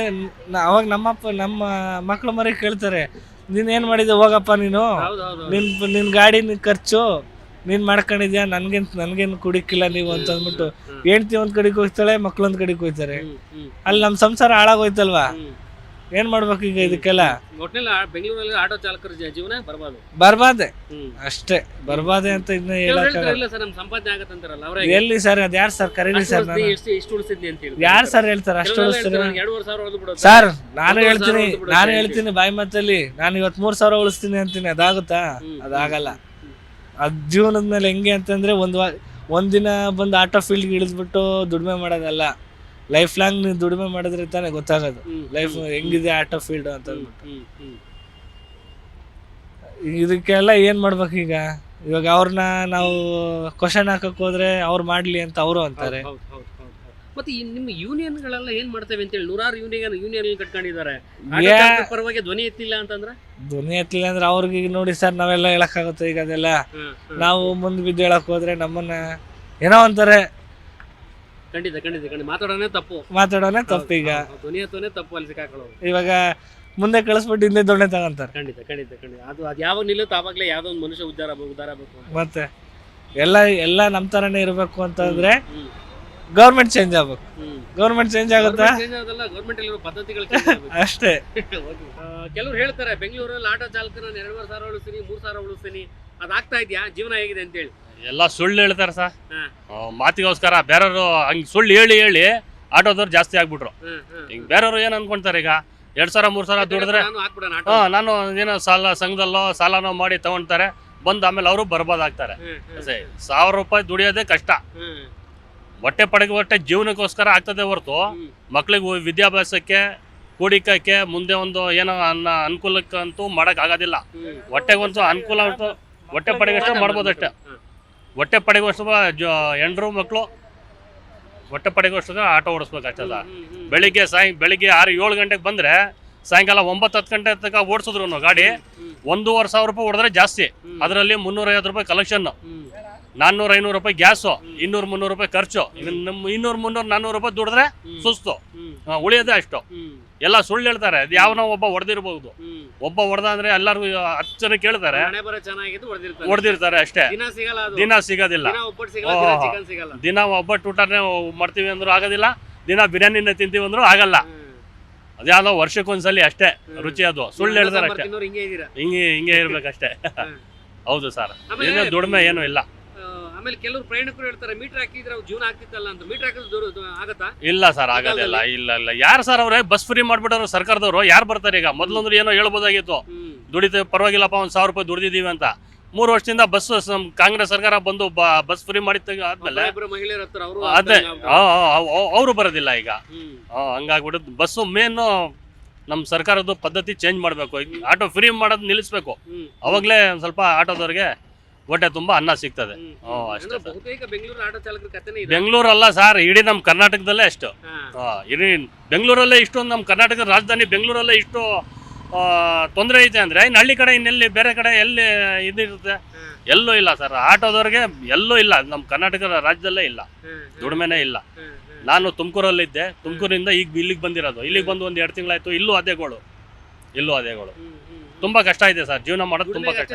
ಅವಾಗ ನಮ್ಮ ಮಕ್ಳು ಮರಿ ಕೇಳ್ತಾರೆ, ನೀನ್ ಏನ್ ಮಾಡಿದ್ದೆ ಹೋಗಪ್ಪ, ನಿನ್ ಗಾಡಿ ಖರ್ಚು ನೀನ್ ಮಾಡ್ಕೊಂಡಿದ್ಯಾ, ನನ್ಗೇನು ಕುಡಿಕಿಲ್ಲ ನೀವು ಅಂತ ಅಂದ್ಬಿಟ್ಟು ಹೆಂಡ್ತಿ ಒಂದ್ ಕಡೆಗೆ ಹೋಗ್ತಾಳೆ, ಮಕ್ಳೊಂದ್ ಕಡೆಗೆ ಹೋಗ್ತಾರೆ. ಅಲ್ಲಿ ನಮ್ ಸಂಸಾರ ಹಾಳಾಗೋಯ್ತಲ್ವಾ? ಏನ್ ಮಾಡ್ಬೇಕು ಈಗ? ಇದಕ್ಕೆಲ್ಲ ಬೆಂಗಳೂರಲ್ಲಿ ಆಟೋ ಚಾಲಕರ ಜೀವನ ಬರ್ಬಾದೆ ಅಷ್ಟೇ. ಬರ್ಬಾದೆ ಅಂತ ಇದನ್ನ ಎಲ್ಲಿ ಸರ್? ಅದ್ ಯಾರು ಸರ್ ಕರೀಲಿ ಸರ್? ಯಾರು ಸರ್ ಹೇಳ್ತಾರೆ ಅಷ್ಟು ಉಳಿಸ್ತಾರೆ? ಸರ್ ನಾನು ಹೇಳ್ತೀನಿ ಬಾಯಿ ಮಾತಲ್ಲಿ, ನಾನು ಇವತ್ತು 3,000 ಉಳಿಸ್ತೀನಿ ಅಂತೀನಿ. ಅದಾಗುತ್ತಾ? ಅದಾಗಲ್ಲ. ಅದ್ ಜೀವನದ ಮೇಲೆ ಹೆಂಗೆ ಅಂತಂದ್ರೆ ಒಂದಿನ ಬಂದು ಆಟೋ ಫೀಲ್ಡ್ಗೆ ಇಳಿದ್ಬಿಟ್ಟು ದುಡಿಮೆ ಮಾಡೋದಲ್ಲ, ಲೈಫ್ ಲಾಂಗ್ ನೀವು ದುಡಿಮೆ ಮಾಡಿದ್ರೆ ತಾನೇ ಗೊತ್ತಾಗೋದು ಲೈಫ್ ಹೆಂಗಿದೆ ಆಟೋ ಫೀಲ್ಡ್ ಅಂತ ಅಂದ್ಬಿಟ್ಟು. ಇದಕ್ಕೆಲ್ಲ ಏನ್ ಮಾಡ್ಬೇಕು ಈಗ? ಇವಾಗ ಅವ್ರನ್ನ ನಾವು ಕ್ವಶನ್ ಹಾಕಕ್ ಹೋದ್ರೆ ಅವ್ರು ಮಾಡ್ಲಿ ಅಂತ ಅವರು ಅಂತಾರೆ. ಮತ್ತೆ ನಿಮ್ಮ ಯೂನಿಯನ್ಗಳೆಲ್ಲ ಏನ್ ಮಾಡ್ತೇವೆ ಅಂತ ಹೇಳಿ ನೂರಾರು ಯೂನಿಯನ್ ಕಟ್ಕೊಂಡಿದ್ದಾರೆ, ಪರವಾಗಿ ಧ್ವನಿ ಎತ್ತಿಲ್ಲ ಅಂತಂದ್ರೆ? ಧ್ವನಿ ಎತ್ತಿಲ್ಲ ಅಂದ್ರೆ ಅವ್ರಿಗೆ ನೋಡಿ ಸರ್, ನಾವೆಲ್ಲ ಹೇಳಕ್ಕಾಗುತ್ತೆ ಈಗ? ಅದೆಲ್ಲ ನಾವು ಮುಂದೆ ಬಿದ್ದು ಹೇಳಕ್ ಹೋದ್ರೆ ನಮ್ಮನ್ನ ಏನೋ ಅಂತಾರೆ. ಖಂಡಿತ ಮಾತಾಡೋನೇ ತಪ್ಪು. ಈಗ ಧ್ವನಿ ಎತ್ತೋನೇ ತಪ್ಪು, ಅಲ್ಲಿ ಸಿಕ್ಕಾಕೊಳ್ಳೋದು. ಇವಾಗ ಮುಂದೆ ಕಳಿಸ್ಬಿಟ್ಟು ಹಿಂದೆ ದೊಣ್ಣೆ ತಗೊಂತಾರೆ. ಖಂಡಿತ ಅದು ಯಾವಾಗ ನಿಲ್ಲುತ್ತೆ ಆವಾಗಲೇ ಯಾವ್ದೋ ಒಂದು ಮನುಷ್ಯ ಉದ್ಧಾರ ಬೇಕು. ಮತ್ತೆ ಎಲ್ಲ ನಮ್ ತರನೇ ಇರ್ಬೇಕು ಅಂತಂದ್ರೆ ಗೌರ್ಮೆಂಟ್ ಚೇಂಜ್ ಆಗ್ಬೇಕು. ಗೌರ್ಮೆಂಟ್ ಚೇಂಜ್ ಆಗುತ್ತಾ? ಗೌರ್ಮೆಂಟ್ ಅಲ್ಲಿರೋ ಪದ್ಧತಿಗಳು ಅಷ್ಟೇ. ಕೆಲವರು ಹೇಳ್ತಾರೆ ಬೆಂಗಳೂರಲ್ಲಿ ಆಟೋ ಚಾಲಕನ 2,500 ಉಳಿಸ್ತೀನಿ, 3,000 ಉಳಿಸ್ತೀನಿ. ಅದಾಗ್ತಾ ಇದೆಯಾ? ಜೀವನ ಹೇಗಿದೆ ಅಂತ ಹೇಳಿ ಎಲ್ಲ ಸುಳ್ಳು ಹೇಳ್ತಾರೆ ಸರ್. ಮಾತಿಗೋಸ್ಕರ ಬೇರೆಯವರು ಹಂಗೆ ಸುಳ್ಳು ಹೇಳಿ ಆಟೋದವ್ರು ಜಾಸ್ತಿ ಆಗ್ಬಿಟ್ರು. ಈಗ ಬೇರೆಯವರು ಏನ್ ಅನ್ಕೊಂತಾರೆ, ಈಗ 2,000-3,000 ದುಡಿದ್ರೆ ನಾನು ಏನೋ ಸಂಘದಲ್ಲೋ ಸಾಲನೋ ಮಾಡಿ ತಗೊಂತಾರೆ, ಬಂದು ಆಮೇಲೆ ಅವರು ಬರ್ಬೋದಾಗ್ತಾರೆ. 1,000 ರೂಪಾಯಿ ದುಡಿಯೋದೇ ಕಷ್ಟ. ಹೊಟ್ಟೆ ಜೀವನಕ್ಕೋಸ್ಕರ ಆಗ್ತದೆ ಹೊರತು ಮಕ್ಳಿಗೆ ವಿದ್ಯಾಭ್ಯಾಸಕ್ಕೆ ಕೂಡಿಕಕ್ಕೆ ಮುಂದೆ ಒಂದು ಏನೋ ಅನುಕೂಲಕ್ಕಂತೂ ಮಾಡಕ್ ಆಗೋದಿಲ್ಲ. ಹೊಟ್ಟೆಗೊಂದು ಅನುಕೂಲ ಉಂಟು, ಹೊಟ್ಟೆ ಪಡೆಗಷ್ಟು ಮಾಡ್ಬೋದಷ್ಟೇ. ಹೊಟ್ಟೆ ಪಡೆಗೋಷ್ಟು ಹೆಂಡ್ರು ಮಕ್ಕಳು ಹೊಟ್ಟೆ ಪಡೆಗೋಷ್ಟು ಆಟೋ ಓಡಿಸ್ಬೇಕಾಗ್ತದ. ಬೆಳಿಗ್ಗೆ 6-7 ಗಂಟೆಗೆ ಬಂದ್ರೆ ಸಾಯಂಕಾಲ 9-10 ಗಂಟೆ ತನಕ ಓಡಿಸಿದ್ರು ಗಾಡಿ 1,500 ರೂಪಾಯಿ ಹೊಡೆದ್ರೆ ಜಾಸ್ತಿ. ಅದರಲ್ಲಿ 350 ರೂಪಾಯಿ ಕಲೆಕ್ಷನ್, 400-500 ರೂಪಾಯಿ ಗ್ಯಾಸು, 200-300 ರೂಪಾಯಿ ಖರ್ಚು. 200-300-400 ರೂಪಾಯಿ ದುಡಿದ್ರೆ ಸುಸ್ತು, ಉಳಿಯೋದೇ ಅಷ್ಟು. ಎಲ್ಲ ಸುಳ್ಳು ಹೇಳ್ತಾರೆ. ಅದು ಯಾವನೋ ಒಬ್ಬ ಹೊಡೆದಿರ್ಬಹುದು, ಒಬ್ಬ ಹೊಡೆದ ಅಂದ್ರೆ ಎಲ್ಲರಿಗೂ 10 ಜನ ಕೇಳ್ತಾರೆ, ಹೊಡೆದಿರ್ತಾರೆ ಅಷ್ಟೇ. ದಿನ ಸಿಗೋದಿಲ್ಲ. ದಿನ ಒಬ್ಬಟ್ಟು ಊಟನೇ ಮಾಡ್ತೀವಿ ಅಂದ್ರೂ ಆಗೋದಿಲ್ಲ, ದಿನ ಬಿರಿಯಾನಿನೇ ತಿಂತೀವಿ ಅಂದ್ರೂ ಆಗಲ್ಲ. ಅದ್ಯಾವುದೋ ವರ್ಷಕ್ಕೊಂದ್ಸಲಿ ಅಷ್ಟೇ ರುಚಿ. ಅದು ಸುಳ್ಳು ಹೇಳ್ತಾರೆ ಅಷ್ಟೇ. ಹಿಂಗೆ ಇರ್ಬೇಕಷ್ಟೇ. ಹೌದು ಸರ್, ಏನೋ ದುಡಿಮೆ ಏನೂ ಇಲ್ಲ. ಆಮೇಲೆ ಕೆಲವರು ಪ್ರಯಾಣಿಕರು ಹೇಳ್ತಾರೆ ಮೀಟರ್ ಹಾಕಿದ್ರೆ ಜೀವನ ಆಗ್ತಿತ್ತಲ್ಲ ಅಂತ. ಮೀಟರ್ ಹಾಕಿದ್ರೆ ಆಗತ್ತಾ? ಇಲ್ಲ ಸರ್, ಆಗೋದಿಲ್ಲ. ಇಲ್ಲ ಯಾರು ಸರ್ ಅವ್ರೆ ಬಸ್ ಫ್ರೀ ಮಾಡ್ಬಿಟ್ಟವ್ರು ಸರ್ಕಾರದವರು. ಯಾರು ಬರ್ತಾರೆ ಈಗ? ಮೊದ್ಲಂದ್ರೆ ಏನೋ ಹೇಳ್ಬೋದಾಗಿತ್ತು, ದುಡಿತೇವೆ ಪರವಾಗಿಲ್ಲಪ್ಪ 1,000 ರೂಪಾಯಿ ದುಡಿದಿದ್ದೀವಿ ಅಂತ. 3 ವರ್ಷದಿಂದ ಬಸ್ ಕಾಂಗ್ರೆಸ್ ಸರ್ಕಾರ ಬಂದು ಬಸ್ ಫ್ರೀ ಮಾಡಿದ ಆದ್ಮೇಲೆ ಅದೇ ಅವರು ಬರೋದಿಲ್ಲ ಈಗ. ಹಂಗಾಗ್ಬಿಟ್ಟು ಬಸ್ಸು ಮೇನ್ ನಮ್ಮ ಸರ್ಕಾರದ ಪದ್ಧತಿ ಚೇಂಜ್ ಮಾಡಬೇಕು. ಆಟೋ ಫ್ರೀ ಮಾಡೋದು ನಿಲ್ಲಿಸ್ಬೇಕು. ಅವಾಗಲೇ ಸ್ವಲ್ಪ ಆಟೋದವ್ರಿಗೆ ಹೊಟ್ಟೆ ತುಂಬ ಅನ್ನ ಸಿಗ್ತದೆ. ಅಷ್ಟೇ. ಬೆಂಗಳೂರಲ್ಲ ಸರ್, ಇಡೀ ನಮ್ಮ ಕರ್ನಾಟಕದಲ್ಲೇ ಅಷ್ಟು. ಇಡೀ ಬೆಂಗಳೂರಲ್ಲೇ ಇಷ್ಟೊಂದು, ನಮ್ಮ ಕರ್ನಾಟಕದ ರಾಜಧಾನಿ ಬೆಂಗಳೂರಲ್ಲೇ ಇಷ್ಟು ತೊಂದರೆ ಐತೆ ಅಂದ್ರೆ ಇನ್ನು ಹಳ್ಳಿ ಕಡೆ ಇನ್ನೆಲ್ಲಿ ಬೇರೆ ಕಡೆ ಎಲ್ಲಿ ಇದಿರುತ್ತೆ? ಎಲ್ಲೂ ಇಲ್ಲ ಸರ್. ಆಟೋದವ್ರಿಗೆ ಎಲ್ಲೂ ಇಲ್ಲ, ನಮ್ಮ ಕರ್ನಾಟಕ ರಾಜ್ಯದಲ್ಲೇ ಇಲ್ಲ, ದುಡಿಮೆನೇ ಇಲ್ಲ. ನಾನು ತುಮಕೂರಲ್ಲಿದ್ದೆ, ತುಮಕೂರಿಂದ ಈಗ ಇಲ್ಲಿಗೆ ಬಂದಿರೋದು. ಇಲ್ಲಿಗೆ ಬಂದು 1-2 ತಿಂಗಳಾಯ್ತು. ಇಲ್ಲೂ ಅದೇಗಳು. ತುಂಬಾ ಕಷ್ಟ ಇದೆ ಸರ್, ಜೀವನ ಮಾಡೋದು ತುಂಬಾ ಕಷ್ಟ.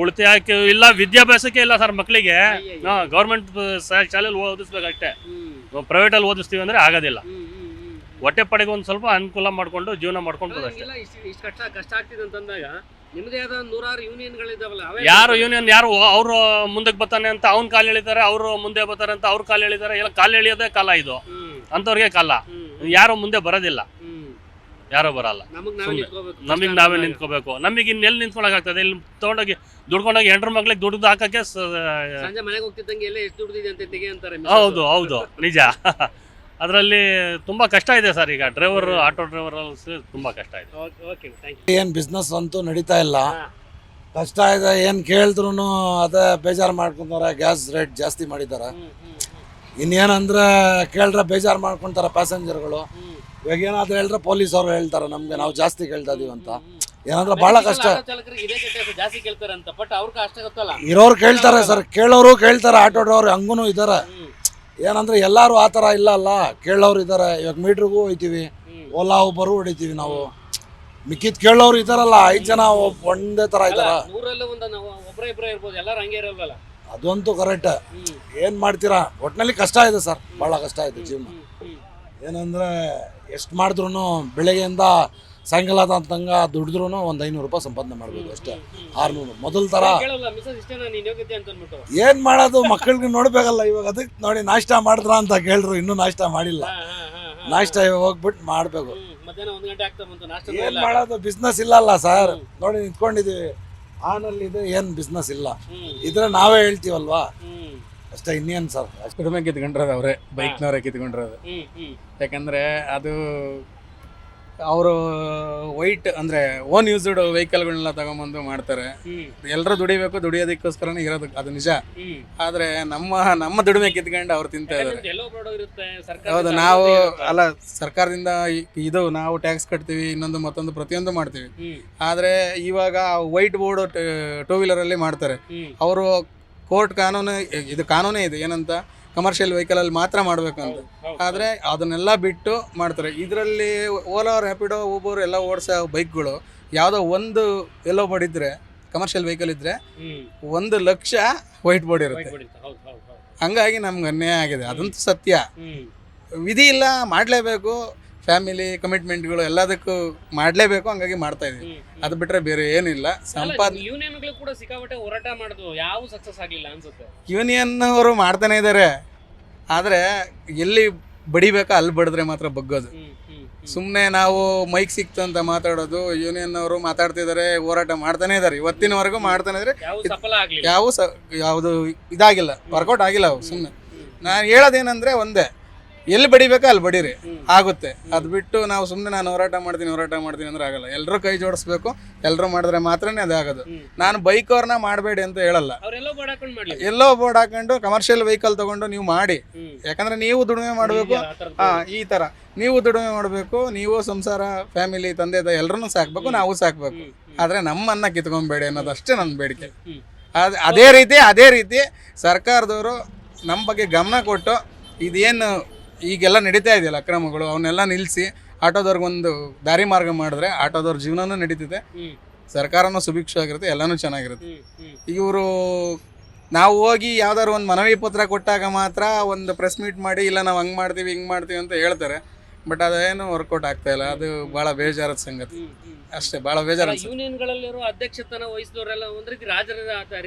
ಉಳಿತಾಯಕ್ಕೆ ಇಲ್ಲ, ವಿದ್ಯಾಭ್ಯಾಸಕ್ಕೆ ಇಲ್ಲ ಸರ್ ಮಕ್ಕಳಿಗೆ. ಗೌರ್ಮೆಂಟ್ ಶಾಲೆಯಲ್ಲಿ ಓದಿಸ್ಬೇಕಷ್ಟೇ. ಪ್ರೈವೇಟಲ್ಲಿ ಓದಿಸ್ತೀವಿ ಅಂದ್ರೆ ಆಗೋದಿಲ್ಲ. ಹೊಟ್ಟೆ ಪಡೆಗೆ ಒಂದು ಸ್ವಲ್ಪ ಅನುಕೂಲ ಮಾಡ್ಕೊಂಡು ಜೀವನ ಮಾಡ್ಕೊಂಡು ಅಷ್ಟೇ. ಕಷ್ಟ ಆಗ್ತಿದೆ ಅಂತಂದಾಗ ನಿಮ್ಮದೇ ಆದ 100 ಯೂನಿಯನ್ಗಳಿದಾವಲ್ಲ, ಯಾರು ಯೂನಿಯನ್ ಯಾರು ಅವ್ರು ಮುಂದಕ್ಕೆ ಬರ್ತಾನೆ ಅಂತ ಅವ್ನ ಕಾಲು ಎಳಿತಾರೆ, ಅವರು ಮುಂದೆ ಬರ್ತಾರೆ ಅಂತ ಅವ್ರ ಕಾಲು ಎಳಿತಾರೆ. ಎಲ್ಲ ಕಾಲು ಎಳಿಯೋದೇ ಕಾಲ ಇದು, ಅಂತವ್ರಿಗೆ ಕಾಲ. ಯಾರು ಮುಂದೆ ಬರೋದಿಲ್ಲ, ಯಾರು ಬರಲ್ಲ. ನಮಗೆ ನಾವೇ ನಿಂತ್ಕೋಬೇಕು. ನಮಗೆ ಇನ್ನೆಲ್ಲಿ ನಿಂತ್ಕೊಳಕಾಗ್ತದೆ? ಇಲ್ಲಿ ತಗೊಂಡೋಗಿ ದುಡ್ಕೊಂಡೋಗಿ ಹೆಂಡ್ರ ಮಕ್ಳಿಗೆ ದುಡ್ದು ಹಾಕಕ್ಕೆ ಹೌದು ನಿಜ. ಅದರಲ್ಲಿ ತುಂಬಾ ಕಷ್ಟ ಇದೆ ಸರ್. ಈಗ ಆಟೋ ಡ್ರೈವರ್ ತುಂಬಾ ಕಷ್ಟ ಇದೆ. ಏನು ಬಿಸ್ನೆಸ್ ಅಂತೂ ನಡೀತಾ ಇಲ್ಲ, ಕಷ್ಟ ಇದೆ. ಏನು ಕೇಳಿದ್ರು ಅದೇ ಬೇಜಾರು ಮಾಡ್ಕೊಂತಾರೆ. ಗ್ಯಾಸ್ ರೇಟ್ ಜಾಸ್ತಿ ಮಾಡಿದ್ದಾರೆ. ಇನ್ನೇನಂದ್ರೆ ಕೇಳಿದ್ರೆ ಬೇಜಾರು ಮಾಡ್ಕೊತಾರೆ ಪ್ಯಾಸೆಂಜರ್ಗಳು. ಇವಾಗ ಏನಾದ್ರು ಹೇಳಿದ್ರೆ ಪೊಲೀಸ್ ಅವರು ಹೇಳ್ತಾರೆ ನಮ್ಗೆ ನಾವು ಜಾಸ್ತಿ ಕೇಳ್ತಾ ಇದೀವಿ ಅಂತ. ಏನಂದ್ರೆ ಬಹಳ ಕಷ್ಟ. ಇರೋರು ಕೇಳ್ತಾರೆ ಸರ್, ಕೇಳೋರು ಕೇಳ್ತಾರೆ. ಆಟೋ ಡ್ರೈವರ್ ಹಂಗೂ ಇದ್ದಾರೆ. ಏನಂದ್ರೆ ಎಲ್ಲಾರು ಆ ಥರ ಇಲ್ಲ ಅಲ್ಲ, ಕೇಳೋರು ಇದ್ದಾರೆ. ಇವಾಗ ಮೀಟ್ರಿಗೂ ಹೋಯ್ತೀವಿ, ಓಲಾ ಉಬರು ಹೊಡಿತೀವಿ ನಾವು. ಮಿಕ್ಕಿದ್ ಕೇಳೋರು ಇದಾರಲ್ಲ, 5 ಜನ ಒಂದೇ ತರ ಇದಾರ. ಅದಂತೂ ಕರೆಕ್ಟ್. ಏನ್ ಮಾಡ್ತೀರಾ? ಒಟ್ಟಿನಲ್ಲಿ ಕಷ್ಟ ಇದೆ ಸರ್, ಬಹಳ ಕಷ್ಟ ಇದೆ ಜೀವನ. ಏನಂದ್ರೆ ಎಷ್ಟು ಮಾಡಿದ್ರು ಬೆಳಗ್ಗೆಯಿಂದ ಸಾಯಂಕಾಲ ತನಕ ದುಡಿದ್ರು ಒಂದು 500 ರೂಪಾಯಿ ಸಂಪಾದನೆ ಮಾಡ್ಬೋದು ಅಷ್ಟೇ. 600 ಮೊದಲ ತರ ಏನ್ ಮಾಡೋದು? ಮಕ್ಕಳಿಗೆ ನೋಡ್ಬೇಕಲ್ಲ. ಇವಾಗ ಅದಕ್ಕೆ ನೋಡಿ ನಾಷ್ಟ ಮಾಡಿದ್ರ ಅಂತ ಕೇಳಿದ್ರು, ಇನ್ನೂ ನಾಷ್ಟ ಮಾಡಿಲ್ಲ. ನಾಷ್ಟ ಇವಾಗ ಹೋಗ್ಬಿಟ್ಟು ಮಾಡ್ಬೇಕು. ಏನ್ ಮಾಡೋದು? ಬಿಸ್ನೆಸ್ ಇಲ್ಲಲ್ಲ ಸರ್. ನೋಡಿ ನಿಂತ್ಕೊಂಡಿದೀವಿ, ಆನಲ್ಲಿ ಇದೆ, ಏನ್ ಬಿಸ್ನೆಸ್ ಇಲ್ಲ. ಇದ್ರೆ ನಾವೇ ಹೇಳ್ತೀವಲ್ವಾ ಅಷ್ಟೇ, ಇನ್ನೇನು ಸರ್. ಕಡಿಮೆ ಕಿತ್ಕೊಂಡ್ರದು ಅವರೇ, ಬೈಕ್ನವರೇ ಕಿತ್ಕೊಂಡ್ರದು. ಯಾಕಂದರೆ ಅದು ಅವರು ವೈಟ್ ಅಂದರೆ ಓನ್ ಯೂಸ್ಡ್ ವೆಹಿಕಲ್ಗಳನ್ನ ತಗೊಂಬಂದು ಮಾಡ್ತಾರೆ. ಎಲ್ಲರೂ ದುಡಿಬೇಕು, ದುಡಿಯೋದಕ್ಕೋಸ್ಕರನೇ ಇರೋದು, ಅದು ನಿಜ. ಆದರೆ ನಮ್ಮ ದುಡಿಮೆ ಕಿತ್ಕೊಂಡು ಅವ್ರು ತಿಂತಾ ಇದ್ದಾರೆ. ಹೌದು, ನಾವು ಅಲ್ಲ ಸರ್ಕಾರದಿಂದ ಇದು ನಾವು ಟ್ಯಾಕ್ಸ್ ಕಟ್ತೀವಿ, ಇನ್ನೊಂದು ಮತ್ತೊಂದು ಪ್ರತಿಯೊಂದು ಮಾಡ್ತೀವಿ. ಆದರೆ ಇವಾಗ ವೈಟ್ ಬೋರ್ಡ್ 2 ವೀಲರಲ್ಲಿ ಮಾಡ್ತಾರೆ. ಅವರು ಕೋರ್ಟ್ ಕಾನೂನು, ಇದು ಕಾನೂನೇ ಇದೆ ಏನಂತ, ಕಮರ್ಷಿಯಲ್ ವೆಹಿಕಲಲ್ಲಿ ಮಾತ್ರ ಮಾಡಬೇಕು ಅಂತ. ಆದರೆ ಅದನ್ನೆಲ್ಲ ಬಿಟ್ಟು ಮಾಡ್ತಾರೆ. ಇದರಲ್ಲಿ ಓಲಾ, ರ್ಯಾಪಿಡೋ, ಊಬರ್ ಎಲ್ಲ ಓಡಿಸೋ ಬೈಕ್ಗಳು ಯಾವುದೋ ಒಂದು ಎಲ್ಲೋ ಬೋರ್ಡ್ ಇದ್ದರೆ, ಕಮರ್ಷಿಯಲ್ ವೆಹಿಕಲ್ ಇದ್ದರೆ 1 ಲಕ್ಷ ವೈಟ್ ಬೋರ್ಡ್ ಇರುತ್ತೆ. ಹಂಗಾಗಿ ನಮ್ಗೆ ಅನ್ಯಾಯ ಆಗಿದೆ, ಅದಂತೂ ಸತ್ಯ. ವಿಧಿ ಇಲ್ಲ, ಮಾಡಲೇಬೇಕು. ಫ್ಯಾಮಿಲಿ ಕಮಿಟ್ಮೆಂಟ್ಗಳು ಎಲ್ಲದಕ್ಕೂ ಮಾಡಲೇಬೇಕು, ಹಂಗಾಗಿ ಮಾಡ್ತಾ ಇದೀವಿ. ಅದು ಬಿಟ್ರೆ ಬೇರೆ ಏನಿಲ್ಲ. ಸಂಪಾದನೆ ಯೂನಿಯನ್ಗಳು ಕೂಡ ಸಿಕ್ಕಾಪಟ್ಟೆ ಹೋರಾಟ ಮಾಡಿದ್ವು, ಯಾವ ಸಕ್ಸಸ್ ಆಗಲಿಲ್ಲ ಅನ್ಸುತ್ತೆ. ಯೂನಿಯನ್ ಅವರು ಮಾಡ್ತಾನೆ ಇದ್ದಾರೆ. ಆದರೆ ಎಲ್ಲಿ ಬಡಿಬೇಕಾ ಅಲ್ಲಿ ಬಡಿದ್ರೆ ಮಾತ್ರ ಬಗ್ಗೋದು. ಸುಮ್ಮನೆ ನಾವು ಮೈಕ್ ಸಿಕ್ತು ಅಂತ ಮಾತಾಡೋದು. ಯೂನಿಯನ್ ಅವರು ಮಾತಾಡ್ತಿದ್ದಾರೆ, ಹೋರಾಟ ಮಾಡ್ತಾನೆ ಇದ್ದಾರೆ, ಇವತ್ತಿನವರೆಗೂ ಮಾಡ್ತಾನೆ ಇದ್ದಾರೆ. ಯಾವುದು ಇದಾಗಿಲ್ಲ, ವರ್ಕೌಟ್ ಆಗಿಲ್ಲ ಅವು. ಸುಮ್ಮನೆ ನಾನು ಹೇಳೋದೇನೆಂದರೆ ಒಂದೇ, ಎಲ್ಲಿ ಬಡಿಬೇಕೋ ಅಲ್ಲಿ ಬಡೀರಿ, ಆಗುತ್ತೆ. ಅದು ಬಿಟ್ಟು ನಾವು ಸುಮ್ಮನೆ ನಾನು ಹೋರಾಟ ಮಾಡ್ತೀನಿ ಅಂದ್ರೆ ಆಗಲ್ಲ. ಎಲ್ಲರೂ ಕೈ ಜೋಡಿಸ್ಬೇಕು, ಎಲ್ಲರೂ ಮಾಡಿದ್ರೆ ಮಾತ್ರನೇ ಅದಾಗೋದು. ನಾನು ಬೈಕ್ ಅವ್ರನ್ನ ಮಾಡಬೇಡಿ ಅಂತ ಹೇಳಲ್ಲ. ಎಲ್ಲೋ ಬೋರ್ಡ್ ಹಾಕೊಂಡು ಕಮರ್ಷಿಯಲ್ ವೆಹಿಕಲ್ ತಗೊಂಡು ನೀವು ಮಾಡಿ, ಯಾಕಂದ್ರೆ ನೀವು ದುಡಿಮೆ ಮಾಡಬೇಕು. ಈ ಥರ ನೀವು ದುಡಿಮೆ ಮಾಡಬೇಕು, ನೀವು ಸಂಸಾರ, ಫ್ಯಾಮಿಲಿ, ತಂದೆ ತಾಯಿ ಎಲ್ಲರನ್ನೂ ಸಾಕ್ಬೇಕು, ನಾವು ಸಾಕ್ಬೇಕು. ಆದರೆ ನಮ್ಮನ್ನ ಕಿತ್ಕೊಂಬೇಡಿ ಅನ್ನೋದಷ್ಟೇ ನನ್ನ ಬೇಡಿಕೆ. ಅದೇ ರೀತಿ ಸರ್ಕಾರದವರು ನಮ್ಮ ಬಗ್ಗೆ ಗಮನ ಕೊಟ್ಟು ಇದೇನು ಈಗೆಲ್ಲ ನಡೀತಾ ಇದೆಯಲ್ಲ ಅಕ್ರಮಗಳು, ಅವನ್ನೆಲ್ಲ ನಿಲ್ಲಿಸಿ ಆಟೋದವ್ರಿಗೊಂದು ದಾರಿ ಮಾರ್ಗ ಮಾಡಿದ್ರೆ ಆಟೋದವ್ರ ಜೀವನನೂ ನಡೀತಿದೆ, ಸರ್ಕಾರನೂ ಸುಭಿಕ್ಷವಾಗಿರುತ್ತೆ, ಎಲ್ಲನೂ ಚೆನ್ನಾಗಿರುತ್ತೆ. ಇವರು ನಾವು ಹೋಗಿ ಯಾವ್ದಾದ್ರು ಒಂದು ಮನವಿ ಪತ್ರ ಕೊಟ್ಟಾಗ ಮಾತ್ರ ಒಂದು ಪ್ರೆಸ್ ಮೀಟ್ ಮಾಡಿ ಇಲ್ಲ ನಾವು ಹಂಗೆ ಮಾಡ್ತೀವಿ ಹಿಂಗೆ ಮಾಡ್ತೀವಿ ಅಂತ ಹೇಳ್ತಾರೆ. ಬಟ್ ಅದೇನು ವರ್ಕೌಟ್ ಆಗ್ತಾ ಇಲ್ಲ. ಅದು ಭಾಳ ಬೇಜಾರದ ಸಂಗತಿ ಅಷ್ಟೇ, ಭಾಳ ಬೇಜಾರ. ಯೂನಿಯನ್ಗಳಲ್ಲಿರೋ ಅಧ್ಯಕ್ಷತನ ವಹಿಸಿದವರೆಲ್ಲ ಒಂದ್ ರೀತಿ ರಾಜರ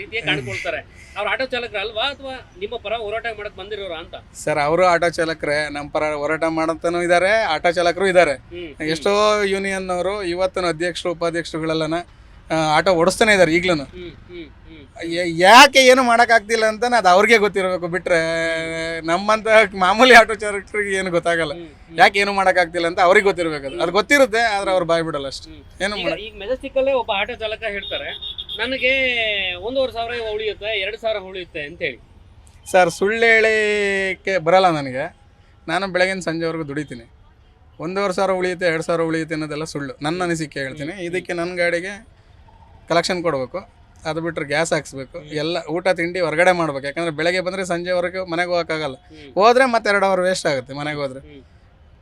ರೀತಿಯೇ ಕಾಣ್ಕೊಳ್ತಾರೆ. ಅವ್ರ ಆಟೋ ಚಾಲಕರ ಅಲ್ವಾ ಅಥವಾ ನಿಮ್ಮ ಪರ ಹೋರಾಟ ಮಾಡಕ್ ಬಂದಿರೋರ ಅಂತ? ಸರ್, ಅವರು ಆಟೋ ಚಾಲಕರೇ, ನಮ್ಮ ಪರ ಹೋರಾಟ ಮಾಡಂತನೂ ಇದ್ದಾರೆ, ಆಟೋ ಚಾಲಕರು ಇದ್ದಾರೆ. ಎಷ್ಟೋ ಯೂನಿಯನ್ ಅವರು ಇವತ್ತಿನ ಅಧ್ಯಕ್ಷರು ಉಪಾಧ್ಯಕ್ಷರುಗಳೆಲ್ಲನ ಆಟೋ ಓಡಿಸ್ತಾನೆ ಇದ್ದಾರೆ ಈಗ್ಲೂ. ಯಾಕೆ ಏನು ಮಾಡೋಕ್ಕಾಗ್ತಿಲ್ಲ ಅಂತ ಅದು ಅವ್ರಿಗೆ ಗೊತ್ತಿರಬೇಕು, ಬಿಟ್ರೆ ನಮ್ಮಂತ ಮಾಮೂಲಿ ಆಟೋ ಚಾಲಕರಿಗೆ ಏನು ಗೊತ್ತಾಗಲ್ಲ. ಯಾಕೆ ಏನು ಮಾಡೋಕ್ಕಾಗ್ತಿಲ್ಲ ಅಂತ ಅವ್ರಿಗೆ ಗೊತ್ತಿರಬೇಕು. ಅದು ಗೊತ್ತಿರುತ್ತೆ, ಆದ್ರೆ ಅವ್ರು ಬಾಯ್ ಬಿಡಲ್ಲ ಅಷ್ಟೇ. ಏನು ಈಗ ಮೆಜೆಸ್ಟಿಕ್ ಅಲ್ಲೇ ಒಬ್ಬ ಆಟೋ ಚಾಲಕ ಹೇಳ್ತಾರೆ, ನನಗೆ 1,500 ಉಳಿಯುತ್ತೆ, 2,000 ಉಳಿಯುತ್ತೆ ಅಂತ ಹೇಳಿ. ಸರ್, ಸುಳ್ಳು ಹೇಳಿಕೆ ಬರಲ್ಲ ನನಗೆ. ನಾನು ಬೆಳಗಿನ ಸಂಜೆವರೆಗೂ ದುಡಿತೀನಿ. 1,500 ಉಳಿಯುತ್ತೆ, 2,000 ಉಳಿಯುತ್ತೆ ಅನ್ನೋದೆಲ್ಲ ಸುಳ್ಳು. ನನ್ನ ಅನಿಸಿಕೆ ಹೇಳ್ತೀನಿ. ಇದಕ್ಕೆ ನನ್ನ ಗಾಡಿಗೆ ಕಲೆಕ್ಷನ್ ಕೊಡಬೇಕು, ಅದು ಬಿಟ್ಟರೆ ಗ್ಯಾಸ್ ಹಾಕ್ಸ್ಬೇಕು, ಎಲ್ಲ ಊಟ ತಿಂಡಿ ಹೊರಗಡೆ ಮಾಡ್ಬೇಕು. ಯಾಕಂದರೆ ಬೆಳಗ್ಗೆ ಬಂದರೆ ಸಂಜೆವರೆಗೂ ಮನೆಗೆ ಹೋಗೋಕ್ಕಾಗಲ್ಲ. ಹೋದರೆ ಮತ್ತೆ 2 ಅವರ್ ವೇಸ್ಟ್ ಆಗುತ್ತೆ ಮನೆಗೆ ಹೋದರೆ.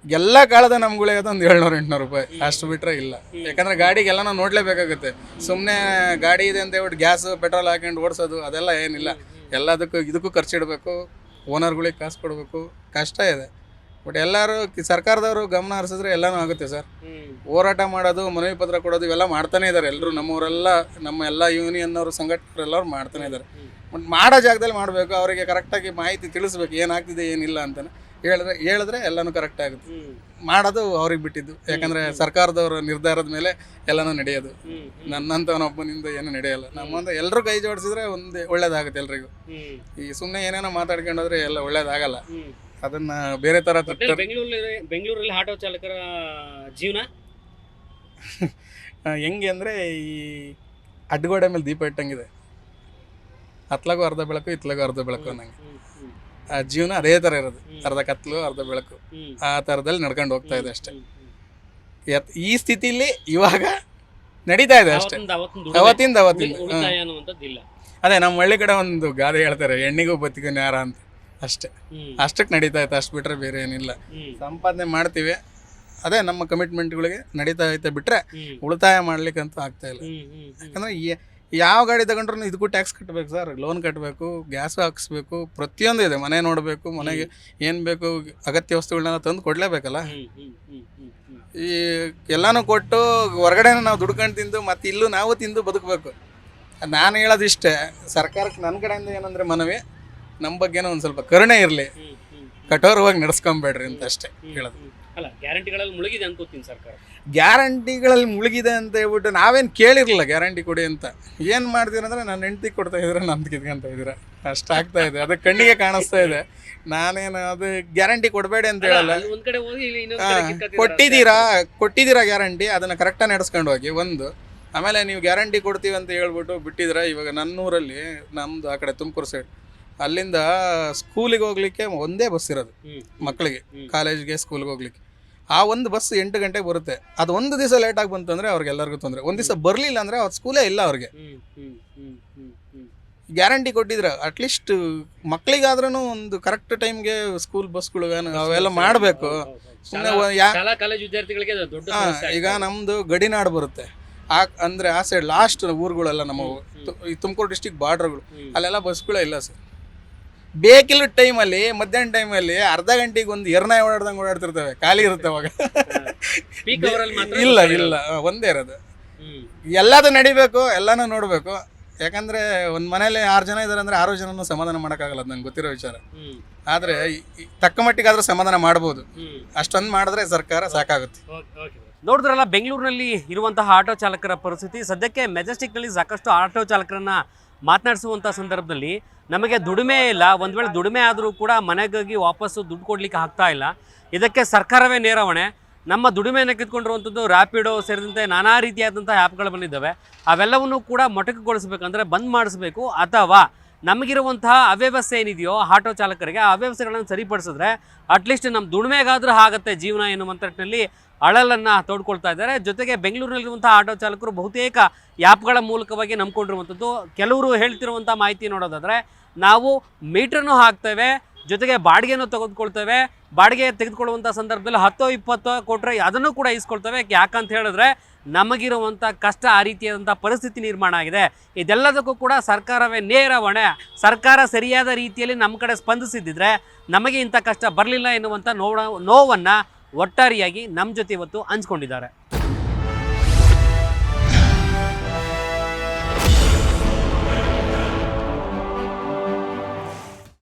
ಎಲ್ಲ ಕಾಲದ ನಮ್ಗಳೇ ಒಂದು 700-800 ರೂಪಾಯಿ, ಅಷ್ಟು ಬಿಟ್ಟರೆ ಇಲ್ಲ. ಯಾಕಂದರೆ ಗಾಡಿಗೆಲ್ಲ ನಾವು ನೋಡಲೇಬೇಕಾಗುತ್ತೆ. ಸುಮ್ಮನೆ ಗಾಡಿ ಇದೆ ಅಂತ ಹೇಳ್ಬಿಟ್ಟು ಗ್ಯಾಸು ಪೆಟ್ರೋಲ್ ಹಾಕೊಂಡು ಓಡಿಸೋದು ಅದೆಲ್ಲ ಏನಿಲ್ಲ. ಎಲ್ಲದಕ್ಕೂ ಇದಕ್ಕೂ ಖರ್ಚಿಡಬೇಕು, ಓನರ್ಗಳಿಗೆ ಕಾಸು ಕೊಡಬೇಕು, ಕಷ್ಟ ಇದೆ. ಬಟ್ ಎಲ್ಲರೂ ಸರ್ಕಾರದವರು ಗಮನ ಹರಿಸಿದ್ರೆ ಎಲ್ಲನೂ ಆಗುತ್ತೆ ಸರ್. ಹೋರಾಟ ಮಾಡೋದು, ಮನವಿ ಪತ್ರ ಕೊಡೋದು ಇವೆಲ್ಲ ಮಾಡ್ತಾನೆ ಇದ್ದಾರೆ ಎಲ್ಲರೂ. ನಮ್ಮವರೆಲ್ಲ, ನಮ್ಮ ಎಲ್ಲ ಯೂನಿಯನ್ನವರು, ಸಂಘಟನೆಯವರೆಲ್ಲರೂ ಮಾಡ್ತಾನೆ ಇದ್ದಾರೆ. ಬಟ್ ಮಾಡೋ ಜಾಗದಲ್ಲಿ ಮಾಡಬೇಕು. ಅವರಿಗೆ ಕರೆಕ್ಟಾಗಿ ಮಾಹಿತಿ ತಿಳಿಸ್ಬೇಕು, ಏನಾಗ್ತಿದೆ ಏನಿಲ್ಲ ಅಂತಲೇ ಹೇಳಿದ್ರೆ ಎಲ್ಲನೂ ಕರೆಕ್ಟ್ ಆಗುತ್ತೆ. ಮಾಡೋದು ಅವ್ರಿಗೆ ಬಿಟ್ಟಿದ್ದು. ಯಾಕಂದರೆ ಸರ್ಕಾರದವರ ನಿರ್ಧಾರದ ಮೇಲೆ ಎಲ್ಲನೂ ನಡೆಯೋದು. ನನ್ನಂಥವನೊಬ್ಬನಿಂದ ಏನೂ ನಡೆಯಲ್ಲ. ನಮ್ಮಂತ ಎಲ್ಲರೂ ಕೈ ಜೋಡಿಸಿದ್ರೆ ಒಂದು ಒಳ್ಳೇದಾಗುತ್ತೆ ಎಲ್ರಿಗೂ. ಈ ಸುಮ್ಮನೆ ಏನೇನೋ ಮಾತಾಡ್ಕೊಂಡೋದ್ರೆ ಎಲ್ಲ ಒಳ್ಳೇದಾಗಲ್ಲ. ಅದನ್ನ ಬೇರೆ ಥರ ಬೆಂಗಳೂರಲ್ಲಿ ಆಟೋ ಚಾಲಕರ ಜೀವನ ಹೆಂಗೆ ಅಂದರೆ, ಈ ಅಡ್ಡಗೋಡೆ ಮೇಲೆ ದೀಪ ಇಟ್ಟಂಗಿದೆ. ಹತ್ಲಾಗೂ ಅರ್ಧ ಬೆಳಕು, ಇತ್ಲಾಗೂ ಅರ್ಧ ಬೆಳಕು ಅನ್ನಂಗೆ. ಆ ಜೀವನ ಅದೇ ಥರ ಇರೋದು, ಅರ್ಧ ಕತ್ಲು ಅರ್ಧ ಬೆಳಕು, ಆ ಥರದಲ್ಲಿ ನಡ್ಕೊಂಡು ಹೋಗ್ತಾ ಇದೆ ಅಷ್ಟೇ. ಈ ಸ್ಥಿತಿಲಿ ಇವಾಗ ನಡೀತಾ ಇದೆ ಅಷ್ಟೇ. ಅವತ್ತಿಂದ ಅದೇ ನಮ್ಮ ಹಳ್ಳಿ ಕಡೆ ಒಂದು ಗಾದೆ ಹೇಳ್ತಾರೆ, ಹೆಣ್ಣಿಗೂ ಬತ್ತಿಗೂ ನ್ಯಾರ ಅಂತ. ಅಷ್ಟಕ್ಕೆ ನಡೀತಾ ಐತೆ, ಅಷ್ಟು ಬಿಟ್ರೆ ಬೇರೆ ಏನಿಲ್ಲ. ಸಂಪಾದನೆ ಮಾಡ್ತೀವಿ, ಅದೇ ನಮ್ಮ ಕಮಿಟ್ಮೆಂಟ್ಗಳಿಗೆ ನಡೀತಾ ಐತೆ, ಬಿಟ್ರೆ ಉಳಿತಾಯ ಮಾಡ್ಲಿಕ್ಕಂತೂ ಆಗ್ತಾ ಇಲ್ಲ. ಯಾಕಂದ್ರೆ ಯಾವ ಗಾಡಿ ತಗೊಂಡ್ರು ಇದಕ್ಕೂ ಟ್ಯಾಕ್ಸ್ ಕಟ್ಟಬೇಕು ಸರ್, ಲೋನ್ ಕಟ್ಟಬೇಕು, ಗ್ಯಾಸ್ ಹಾಕಿಸ್ಬೇಕು, ಪ್ರತಿಯೊಂದು ಇದೆ. ಮನೆ ನೋಡಬೇಕು, ಮನೆಗೆ ಏನು ಬೇಕು ಅಗತ್ಯ ವಸ್ತುಗಳನ್ನೆಲ್ಲ ತಂದು ಕೊಡಲೇಬೇಕಲ್ಲ. ಈ ಎಲ್ಲನೂ ಕೊಟ್ಟು ಹೊರಗಡೆ ನಾವು ದುಡ್ಕೊಂಡು ತಿಂದು ಮತ್ತೆ ಇಲ್ಲೂ ನಾವು ತಿಂದು ಬದುಕಬೇಕು. ನಾನು ಹೇಳೋದಿಷ್ಟೇ, ಸರ್ಕಾರಕ್ಕೆ ನನ್ನ ಕಡೆಯಿಂದ ಏನಂದರೆ ಮನವಿ, ನಮ್ಮ ಬಗ್ಗೆನೂ ಒಂದು ಸ್ವಲ್ಪ ಕರುಣೆ ಇರಲಿ, ಕಠೋರವಾಗಿ ನಡೆಸ್ಕೊಂಬೇಡ್ರಿ ಅಂತ ಅಷ್ಟೇ ಹೇಳೋದು. ಅಲ್ಲ, ಗ್ಯಾರಂಟಿಗಳಲ್ಲಿ ಮುಳುಗಿದೆ ಅನ್ಕೋತೀನಿ ಸರ್ಕಾರ. ಗ್ಯಾರಂಟಿಗಳಲ್ಲಿ ಮುಳುಗಿದೆ ಅಂತ ಹೇಳ್ಬಿಟ್ಟು ನಾವೇನು ಕೇಳಿರಲಿಲ್ಲ ಗ್ಯಾರಂಟಿ ಕೊಡಿ ಅಂತ. ಏನು ಮಾಡ್ತೀರಂದ್ರೆ ನನ್ನ ಹೆಂಡ್ತಿ ಕೊಡ್ತಾ ಇದ್ರೆ ನಂದು ಕಿತ್ಕೊಂತ ಇದ್ದೀರ, ಅಷ್ಟಾಗ್ತಾ ಇದೆ. ಅದು ಕಣ್ಣಿಗೆ ಕಾಣಿಸ್ತಾ ಇದೆ. ನಾನೇನು ಅದು ಗ್ಯಾರಂಟಿ ಕೊಡಬೇಡಿ ಅಂತ ಹೇಳಲ್ಲ. ಒಂದ್ ಕಡೆ ಹೋಗಿ ಕೊಟ್ಟಿದ್ದೀರಾ ಗ್ಯಾರಂಟಿ, ಅದನ್ನು ಕರೆಕ್ಟಾಗಿ ನಡೆಸ್ಕೊಂಡು ಹೋಗಿ ಒಂದು. ಆಮೇಲೆ ನೀವು ಗ್ಯಾರಂಟಿ ಕೊಡ್ತೀವಿ ಅಂತ ಹೇಳ್ಬಿಟ್ಟು ಬಿಟ್ಟಿದ್ರೆ, ಇವಾಗ ನನ್ನೂರಲ್ಲಿ, ನಮ್ಮದು ಆ ಕಡೆ ತುಮಕೂರು ಸೈಡ್, ಅಲ್ಲಿಂದ ಸ್ಕೂಲಿಗೆ ಹೋಗ್ಲಿಕ್ಕೆ ಒಂದೇ ಬಸ್ ಇರೋದು ಮಕ್ಕಳಿಗೆ, ಕಾಲೇಜ್ಗೆ ಸ್ಕೂಲ್ಗೆ ಹೋಗ್ಲಿಕ್ಕೆ. ಆ ಒಂದು ಬಸ್ 8 ಗಂಟೆಗೆ ಬರುತ್ತೆ. ಅದು ಒಂದು ದಿವಸ ಲೇಟಾಗಿ ಬಂತು ಅಂದರೆ ಅವ್ರಿಗೆಲ್ಲರಿಗೂ ತೊಂದರೆ. ಒಂದು ದಿವಸ ಬರಲಿಲ್ಲ ಅಂದರೆ ಅವ್ರ ಸ್ಕೂಲೇ ಇಲ್ಲ ಅವ್ರಿಗೆ. ಗ್ಯಾರಂಟಿ ಕೊಟ್ಟಿದ್ರೆ ಅಟ್ಲೀಸ್ಟ್ ಮಕ್ಕಳಿಗಾದ್ರೂ ಒಂದು ಕರೆಕ್ಟ್ ಟೈಮ್ಗೆ ಸ್ಕೂಲ್ ಬಸ್ಗಳು ಅವೆಲ್ಲ ಮಾಡಬೇಕು. ಈಗ ನಮ್ಮದು ಗಡಿನಾಡು ಬರುತ್ತೆ, ಅಂದರೆ ಆ ಸೈಡ್ ಲಾಸ್ಟ್ ಊರುಗಳೆಲ್ಲ ನಮ್ಮ ತುಮಕೂರು ಡಿಸ್ಟಿಕ್ ಬಾರ್ಡ್ರ್ಗಳು, ಅಲ್ಲೆಲ್ಲ ಬಸ್ಗಳೇ ಇಲ್ಲ ಸರ್. ಬೇಕಿಲ್ಲ ಟೈಮಲ್ಲಿ, ಮಧ್ಯಾಹ್ನ ಟೈಮಲ್ಲಿ ಅರ್ಧ ಗಂಟೆಗೆ ಒಂದು ಎರ್ನಾಯಿ ಓಡಾಡ್ದಂಗೆ ಓಡಾಡ್ತಿರ್ತವೆ, ಖಾಲಿ ಇರುತ್ತೆ ಅವಾಗ. ಇಲ್ಲ ಒಂದೇ ಇರೋದು. ಎಲ್ಲದು ನಡಿಬೇಕು, ಎಲ್ಲನೂ ನೋಡಬೇಕು. ಯಾಕಂದರೆ ಒಂದು ಮನೇಲಿ 6 ಜನ ಇದ್ದಾರೆ ಅಂದರೆ 6 ಜನನೂ ಸಮಾಧಾನ ಮಾಡೋಕ್ಕಾಗಲ್ಲ, ಅದು ನಂಗೆ ಗೊತ್ತಿರೋ ವಿಚಾರ. ಆದರೆ ತಕ್ಕ ಮಟ್ಟಿಗಾದರೂ ಸಮಾಧಾನ ಮಾಡ್ಬೋದು. ಅಷ್ಟೊಂದು ಮಾಡಿದ್ರೆ ಸರ್ಕಾರ ಸಾಕಾಗುತ್ತೆ. ನೋಡಿದ್ರಲ್ಲ, ಬೆಂಗಳೂರಿನಲ್ಲಿ ಇರುವಂತಹ ಆಟೋ ಚಾಲಕರ ಪರಿಸ್ಥಿತಿ. ಸದ್ಯಕ್ಕೆ ಮೆಜೆಸ್ಟಿಕ್ನಲ್ಲಿ ಸಾಕಷ್ಟು ಆಟೋ ಚಾಲಕರನ್ನ ಮಾತನಾಡಿಸುವಂಥ ಸಂದರ್ಭದಲ್ಲಿ ನಮಗೆ ದುಡಿಮೆ ಇಲ್ಲ, ಒಂದು ವೇಳೆ ದುಡಿಮೆ ಆದರೂ ಕೂಡ ಮನೆಗಾಗಿ ವಾಪಸ್ಸು ದುಡ್ಡು ಕೊಡಲಿಕ್ಕೆ ಆಗ್ತಾ ಇಲ್ಲ. ಇದಕ್ಕೆ ಸರ್ಕಾರವೇ ನೇರ ಹೊಣೆ. ನಮ್ಮ ದುಡಿಮೆಯನ್ನು ಕಿತ್ಕೊಂಡಿರುವಂಥದ್ದು ರ್ಯಾಪಿಡೋ ಸೇರಿದಂತೆ ನಾನಾ ರೀತಿಯಾದಂಥ ಆ್ಯಪ್ಗಳು ಬಂದಿದ್ದಾವೆ. ಅವೆಲ್ಲವನ್ನೂ ಕೂಡ ಮೊಟಕುಗೊಳಿಸಬೇಕಂದ್ರೆ ಬಂದ್ ಮಾಡಿಸ್ಬೇಕು, ಅಥವಾ ನಮಗಿರುವಂತಹ ಅವ್ಯವಸ್ಥೆ ಏನಿದೆಯೋ ಆಟೋ ಚಾಲಕರಿಗೆ ಆ ಅವ್ಯವಸ್ಥೆಗಳನ್ನು ಸರಿಪಡಿಸಿದ್ರೆ ಅಟ್ಲೀಸ್ಟ್ ನಮ್ಮ ದುಡಿಮೆಗಾದರೂ ಆಗುತ್ತೆ ಜೀವನ ಎನ್ನುವಂಥ ನಿಟ್ಟಿನಲ್ಲಿ ಅಳಲನ್ನು ತೋಡ್ಕೊಳ್ತಾ ಇದ್ದಾರೆ. ಜೊತೆಗೆ ಬೆಂಗಳೂರಿನಲ್ಲಿರುವಂಥ ಆಟೋ ಚಾಲಕರು ಬಹುತೇಕ ಆ್ಯಪ್ಗಳ ಮೂಲಕವಾಗಿ ನಂಬ್ಕೊಂಡಿರುವಂಥದ್ದು. ಕೆಲವರು ಹೇಳ್ತಿರುವಂಥ ಮಾಹಿತಿ ನೋಡೋದಾದರೆ ನಾವು ಮೀಟ್ರನ್ನು ಹಾಕ್ತೇವೆ, ಜೊತೆಗೆ ಬಾಡಿಗೆಯನ್ನು ತೆಗೆದುಕೊಳ್ತೇವೆ, ಬಾಡಿಗೆ ತೆಗೆದುಕೊಳ್ಳುವಂಥ ಸಂದರ್ಭದಲ್ಲಿ 10-20 ಕೊಟ್ಟರೆ ಅದನ್ನು ಕೂಡ ಇಸ್ಕೊಳ್ತೇವೆ. ಯಾಕಂತ ಹೇಳಿದ್ರೆ ನಮಗಿರುವಂಥ ಕಷ್ಟ ಆ ರೀತಿಯಾದಂಥ ಪರಿಸ್ಥಿತಿ ನಿರ್ಮಾಣ ಆಗಿದೆ. ಇದೆಲ್ಲದಕ್ಕೂ ಕೂಡ ಸರ್ಕಾರವೇ ನೇರ ಹೊಣೆ. ಸರ್ಕಾರ ಸರಿಯಾದ ರೀತಿಯಲ್ಲಿ ನಮ್ಮ ಕಡೆ ಸ್ಪಂದಿಸಿದ್ದಿದ್ರೆ ನಮಗೆ ಇಂಥ ಕಷ್ಟ ಬರಲಿಲ್ಲ ಎನ್ನುವಂಥ ನೋವನ್ನು ಒಟ್ಟಾರೆಯಾಗಿ ನಮ್ಮ ಜೊತೆ ಇವತ್ತು ಹಂಚ್ಕೊಂಡಿದ್ದಾರೆ.